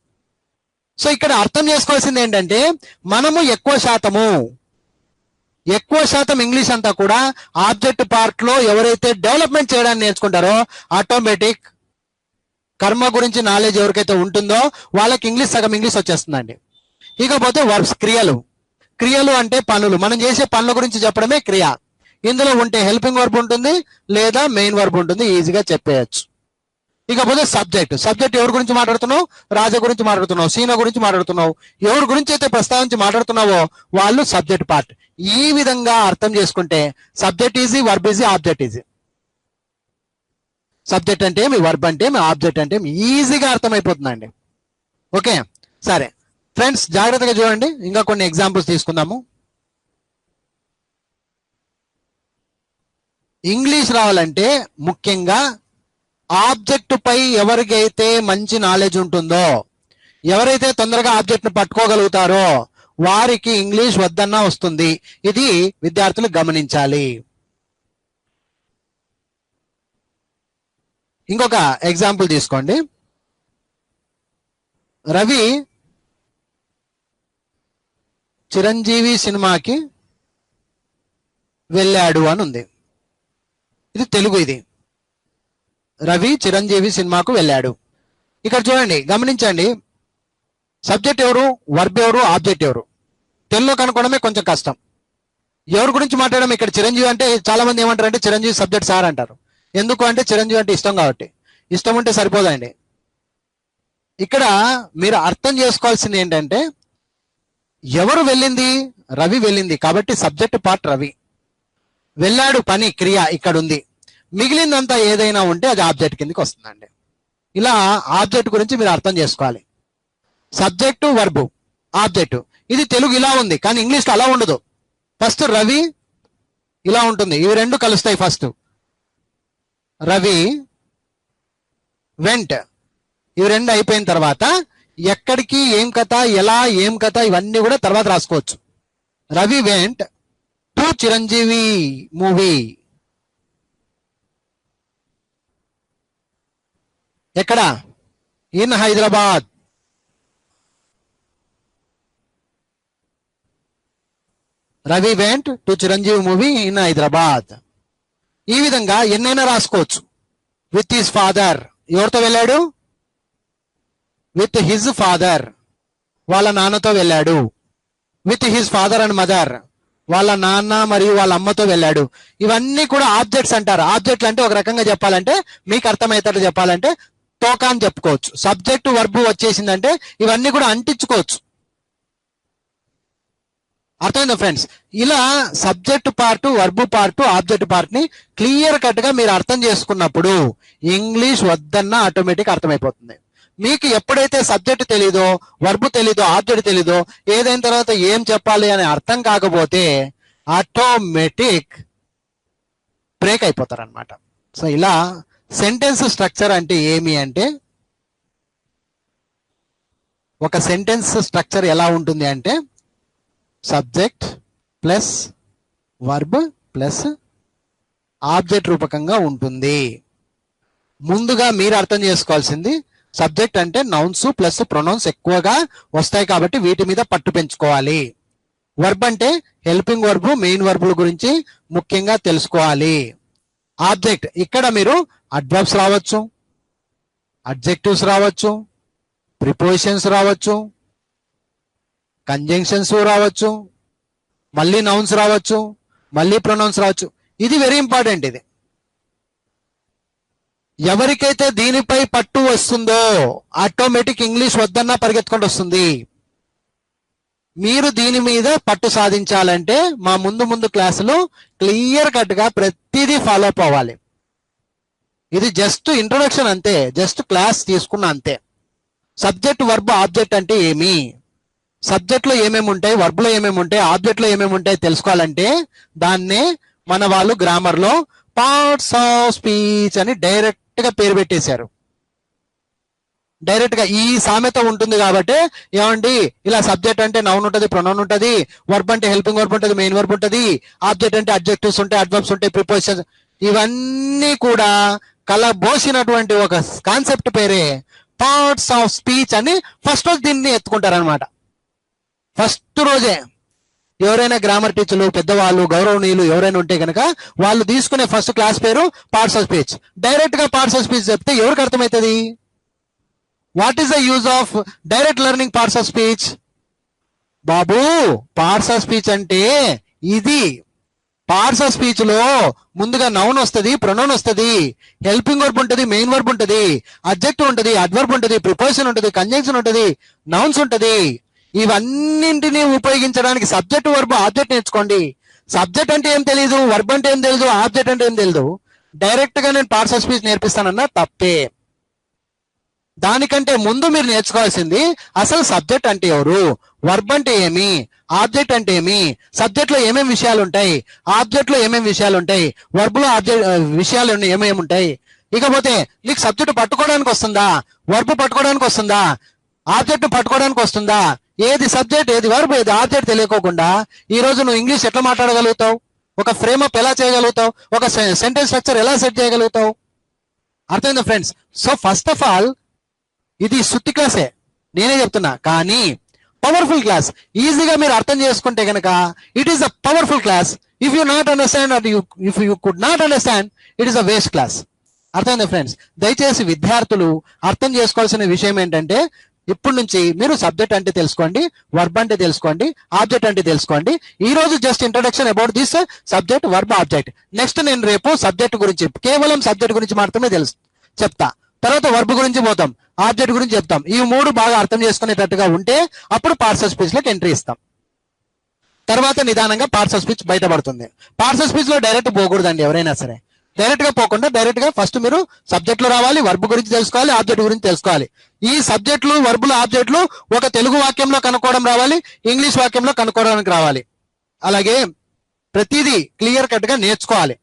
సో ఇక్కడ అర్థం చేసుకోవాల్సింది ఏంటంటే మనము ఎక్కువ శాతం ఇంగ్లీష్ అంతా కూడా ఆబ్జెక్ట్ పార్ట్ లో ఎవరైతే డెవలప్మెంట్ చేయడానికి నేర్చుకుంటారో ఆటోమేటిక్ కర్మ గురించి నాలెడ్జ్ ఎవరికైతే ఉంటుందో వాళ్ళకి ఇంగ్లీష్ సగం ఇంగ్లీష్ వచ్చేస్తుందండి. ఇకపోతే వర్బ్స్, క్రియలు అంటే పనులు, మనం చేసే పనుల గురించి చెప్పడమే క్రియ. ఇందులో ఉంటే హెల్పింగ్ వర్బ్ ఉంటుంది లేదా మెయిన్ వర్బ్ ఉంటుంది, ఈజీగా చెప్పేయచ్చు. ఇకపోతే సబ్జెక్ట్ ఎవరి గురించి మాట్లాడుతున్నావు? రాజా గురించి మాట్లాడుతున్నావు, సీన గురించి మాట్లాడుతున్నావు, ఎవరి గురించి అయితే ప్రస్తావించి మాట్లాడుతున్నావో వాళ్ళు సబ్జెక్ట్ పార్ట్. ఈ విధంగా అర్థం చేసుకుంటే subject easy, verb easy, object easy. Subject అంటే ఏమి, వర్బ్ అంటే ఏమి, ఆబ్జెక్ట్ అంటే ఏమి, ఈజీగా అర్థమైపోతుందండి. ఓకే, సరే ఫ్రెండ్స్, జాగ్రత్తగా చూడండి. ఇంకా కొన్ని ఎగ్జాంపుల్స్ తీసుకుందాము. ఇంగ్లీష్ రావాలంటే ముఖ్యంగా ఆబ్జెక్ట్ పై ఎవరికైతే మంచి నాలెడ్జ్ ఉంటుందో, ఎవరైతే తొందరగా ఆబ్జెక్ట్ ను పట్టుకోగలుగుతారో వారికి ఇంగ్లీష్ వద్దన్నా వస్తుంది. ఇది విద్యార్థులు గమనించాలి. ఇంకొక ఎగ్జాంపుల్ తీసుకోండి. రవి చిరంజీవి సినిమాకి వెళ్ళాడు అని ఉంది. ఇది తెలుగు. ఇది రవి చిరంజీవి సినిమాకు వెళ్ళాడు. ఇక్కడ చూడండి, గమనించండి. సబ్జెక్ట్ ఎవరు, వర్బ్ ఎవరు, ఆబ్జెక్ట్ ఎవరు? తెలుగులో కనుక్కోవడమే కొంచెం కష్టం. ఎవరి గురించి మాట్లాడడం? ఇక్కడ చిరంజీవి అంటే చాలా మంది ఏమంటారు అంటే చిరంజీవి సబ్జెక్ట్ సార్ అంటారు. ఎందుకు అంటే చిరంజీవి అంటే ఇష్టం కాబట్టి. ఇష్టం ఉంటే సరిపోదండి. ఇక్కడ మీరు అర్థం చేసుకోవాల్సింది ఏంటంటే ఎవరు వెళ్ళింది? రవి వెళ్ళింది కాబట్టి సబ్జెక్ట్ పార్ట్ రవి. వెళ్ళాడు పని, క్రియ ఇక్కడ ఉంది. మిగిలిందంతా ఏదైనా ఉంటే అది ఆబ్జెక్ట్ కిందకి వస్తుందండి. ఇలా ఆబ్జెక్ట్ గురించి మీరు అర్థం చేసుకోవాలి. Subject, verb, object. ఇది తెలుగు ఇలా ఉంది, కానీ ఇంగ్లీష్లో అలా ఉండదు. ఫస్ట్ రవి ఇలా ఉంటుంది, ఇవి రెండు కలుస్తాయి. ఫస్ట్ రవి, వెంట్, ఇవి రెండు అయిపోయిన తర్వాత ఎక్కడికి, ఏం కథ, ఎలా, ఏం కథ, ఇవన్నీ కూడా తర్వాత రాసుకోవచ్చు. Ravi went to Chiranjeevi movie. ఎక్కడ? In Hyderabad. Ravi went to Chiranjeevi movie in Hyderabad. ఈ విధంగా ఎన్నైనా రాసుకోవచ్చు. విత్ హిజ్ ఫాదర్, ఎవరితో వెళ్ళాడు? విత్ హిజ్ ఫాదర్, వాళ్ళ నాన్నతో వెళ్ళాడు. With his father and mother, వాళ్ళ నాన్న మరియు వాళ్ళ అమ్మతో వెళ్ళాడు. ఇవన్నీ కూడా ఆబ్జెక్ట్స్ అంటారు. ఆబ్జెక్ట్లు అంటే ఒక రకంగా చెప్పాలంటే, మీకు అర్థమయ్యేటట్లు చెప్పాలంటే తోక అని చెప్పుకోవచ్చు. సబ్జెక్టు వర్బు వచ్చేసిందంటే ఇవన్నీ కూడా అంటించుకోవచ్చు. అర్థమైందా ఫ్రెండ్స్? ఇలా subject part, verb part, object part ని క్లియర్ కట్ గా మీరు అర్థం చేసుకున్నప్పుడు ఇంగ్లీష్ వద్దన్న ఆటోమేటిక్ అర్థమైపోతుంది. మీకు ఎప్పుడైతే సబ్జెక్ట్ తెలీదో, వర్బు తెలీదో, ఆబ్జెక్ట్ తెలీదో, ఏదైన తర్వాత ఏం చెప్పాలి అని అర్థం కాకపోతే ఆటోమేటిక్ బ్రేక్ అయిపోతారు అనమాట. సో ఇలా సెంటెన్స్ స్ట్రక్చర్ అంటే ఏమి అంటే, ఒక సెంటెన్స్ స్ట్రక్చర్ ఎలా ఉంటుంది అంటే subject plus verb plus object రూపకంగా ఉంటుంది. ముందుగా మీరు అర్థం చేసుకోవాల్సింది, సబ్జెక్ట్ అంటే నౌన్స్ ప్లస్ ప్రొనౌన్స్ ఎక్కువగా వస్తాయి కాబట్టి వీటి మీద పట్టు పెంచుకోవాలి. వర్బ్ అంటే హెల్పింగ్ వర్బ్, మెయిన్ వర్బుల గురించి ముఖ్యంగా తెలుసుకోవాలి. ఆబ్జెక్ట్, ఇక్కడ మీరు అడ్వర్బ్స్ రావచ్చు, అడ్జెక్టివ్స్ రావచ్చు, ప్రిపోజిషన్స్ రావచ్చు, కంజంక్షన్స్ రావచ్చు, మళ్ళీ నౌన్స్ రావచ్చు, మళ్ళీ ప్రొనౌన్స్ రావచ్చు. ఇది వెరీ ఇంపార్టెంట్. ఇది ఎవరికైతే దీనిపై పట్టు వస్తుందో ఆటోమేటిక్ ఇంగ్లీష్ వద్దన్నా పరిగెత్తుకుంటూ వస్తుంది. మీరు దీని మీద పట్టు సాధించాలంటే మా ముందు క్లాసులు క్లియర్ కట్ గా ప్రతిదీ ఫాలో అప్ అవ్వాలి. ఇది జస్ట్ ఇంట్రొడక్షన్ అంతే, జస్ట్ క్లాస్ తీసుకున్న అంతే. సబ్జెక్ట్, వర్బ్, ఆబ్జెక్ట్ అంటే ఏమి, సబ్జెక్ట్ లో ఏమేమి ఉంటాయి, వర్బ్ లో ఏమేమి ఉంటాయి, ఆబ్జెక్ట్ లో ఏమేమి ఉంటాయి తెలుసుకోవాలంటే దాన్నే మన వాళ్ళు గ్రామర్ లో పార్ట్స్ ఆఫ్ స్పీచ్ అని డైరెక్ట్ గా పేరు పెట్టేశారు. డైరెక్ట్ గా ఈ సామెత ఉంటుంది కాబట్టి ఏమండి, ఇలా సబ్జెక్ట్ అంటే నౌన్ ఉంటుంది, ప్రొనౌన్ ఉంటుంది, వర్బ్ అంటే హెల్పింగ్ వర్బ్ ఉంటుంది, మెయిన్ వర్బ్ ఉంటుంది, ఆబ్జెక్ట్ అంటే అడ్జెక్టివ్స్ ఉంటాయి, అడ్వర్బ్స్ ఉంటాయి, ప్రిపోజిషన్స్, ఇవన్నీ కూడా కలబోసినటువంటి ఒక కాన్సెప్ట్ పేరే పార్ట్స్ ఆఫ్ స్పీచ్ అని ఫస్ట్ రోజు దీన్ని ఎత్తుకుంటారనమాట. ఫస్ట్ రోజే ఎవరైనా గ్రామర్ టీచర్లు, పెద్దవాళ్ళు, గౌరవనీయులు ఎవరైనా ఉంటే కనుక వాళ్ళు తీసుకునే ఫస్ట్ క్లాస్ పేరు పార్ట్స్ ఆఫ్ స్పీచ్. డైరెక్ట్ గా పార్ట్స్ ఆఫ్ స్పీచ్ చెప్తే ఎవరికి అర్థమవుతుంది? What is the use of direct learning parts of speech? Babu, parts of speech అంటే ఇది. పార్ట్స్ ఆఫ్ స్పీచ్ లో ముందుగా నౌన్ వస్తుంది, ప్రొనౌన్ వస్తుంది, హెల్పింగ్ వర్బ్ ఉంటుంది, మెయిన్ వర్బ్ ఉంటుంది, అడ్జెక్టివ్ ఉంటుంది, అడ్వర్బ్ ఉంటుంది, ప్రిపోజిషన్ ఉంటుంది, కంజంక్షన్ ఉంటుంది, నౌన్స్ ఉంటుంది. ఇవన్నింటినీ ఉపయోగించడానికి సబ్జెక్ట్, వర్బ్, ఆబ్జెక్ట్ నేర్చుకోండి. సబ్జెక్ట్ అంటే ఏం తెలియదు, వర్బ్ అంటే ఏం తెలియదు, ఆబ్జెక్ట్ అంటే ఏం తెలియదు, డైరెక్ట్ గా నేను పార్ట్స్ ఆఫ్ స్పీచ్ నేర్పిస్తానన్నా తప్పే. దానికంటే ముందు మీరు నేర్చుకోవాల్సింది అసలు సబ్జెక్ట్ అంటే ఎవరు, వర్బ్ అంటే ఏమి, ఆబ్జెక్ట్ అంటే ఏమి, సబ్జెక్ట్ లో ఏమేమి విషయాలు ఉంటాయి, ఆబ్జెక్ట్ లో ఏమేమి విషయాలు ఉంటాయి, వర్బ్ లో ఆబ్జెక్ట్ విషయాలు ఏమేమి ఉంటాయి. ఇకపోతే నీకు సబ్జెక్ట్ పట్టుకోవడానికి వస్తుందా, వర్బ్ పట్టుకోవడానికి వస్తుందా, ఆబ్జెక్ట్ పట్టుకోవడానికి వస్తుందా, ఏది సబ్జెక్ట్ ఏది వర్బ్ ఏది ఆబ్జెక్ట్ తెలియకోకుండా ఈ రోజు నువ్వు ఇంగ్లీష్ ఎట్లా మాట్లాడగలుగుతావు, ఒక ఫ్రేమ్ అప్ ఎలా చేయగలుగుతావు, ఒక సెంటెన్స్ స్ట్రక్చర్ ఎలా సెట్ చేయగలుగుతావు? అర్థమైందా friends? So first of all ఇది సుత్తి క్లాసే, నేనే చెప్తున్నా, కానీ పవర్ఫుల్ క్లాస్. ఈజీగా మీరు అర్థం చేసుకుంటే కనుక it is a powerful class. If you not understand or if you could not understand it is a waste class. అర్థమైందా ఫ్రెండ్స్? దయచేసి విద్యార్థులు అర్థం చేసుకోవాల్సిన విషయం ఏంటంటే ఇప్పటి నుంచి మీరు సబ్జెక్ట్ అంటే తెలుసుకోండి, వర్బ్ అంటే తెలుసుకోండి, ఆబ్జెక్ట్ అంటే తెలుసుకోండి. ఈ రోజు just introduction about this subject, verb, object. Next నేను రేపు సబ్జెక్ట్ గురించి, కేవలం సబ్జెక్ట్ గురించి మాత్రమే చెప్తా. తర్వాత వర్బ్ గురించి పోతాం, ఆబ్జెక్ట్ గురించి చెప్తాం. ఈ మూడు బాగా అర్థం చేసుకునేటట్టుగా ఉంటే అప్పుడు పార్ట్స్ ఆఫ్ స్పీచ్ లోకి ఎంట్రీ ఇస్తాం. తర్వాత నిదానంగా పార్ట్స్ ఆఫ్ స్పీచ్ బయటపడుతుంది. పార్ట్స్ ఆఫ్ స్పీచ్ లో డైరెక్ట్ పోకూడదండి ఎవరైనా సరే. డైరెక్ట్ గా పోకుండా డైరెక్ట్ గా ఫస్ట్ మీరు సబ్జెక్ట్ లో రావాలి, వర్బ్ గురించి తెలుసుకోవాలి, ఆబ్జెక్ట్ గురించి తెలుసుకోవాలి. ఈ సబ్జెక్టులు, వర్బులు, ఆబ్జెక్టులు ఒక తెలుగు వాక్యంలో కనుక్కోవడం రావాలి, ఇంగ్లీష్ వాక్యంలో కనుక్కోవడానికి రావాలి. అలాగే ప్రతిదీ క్లియర్ కట్ గా నేర్చుకోవాలి.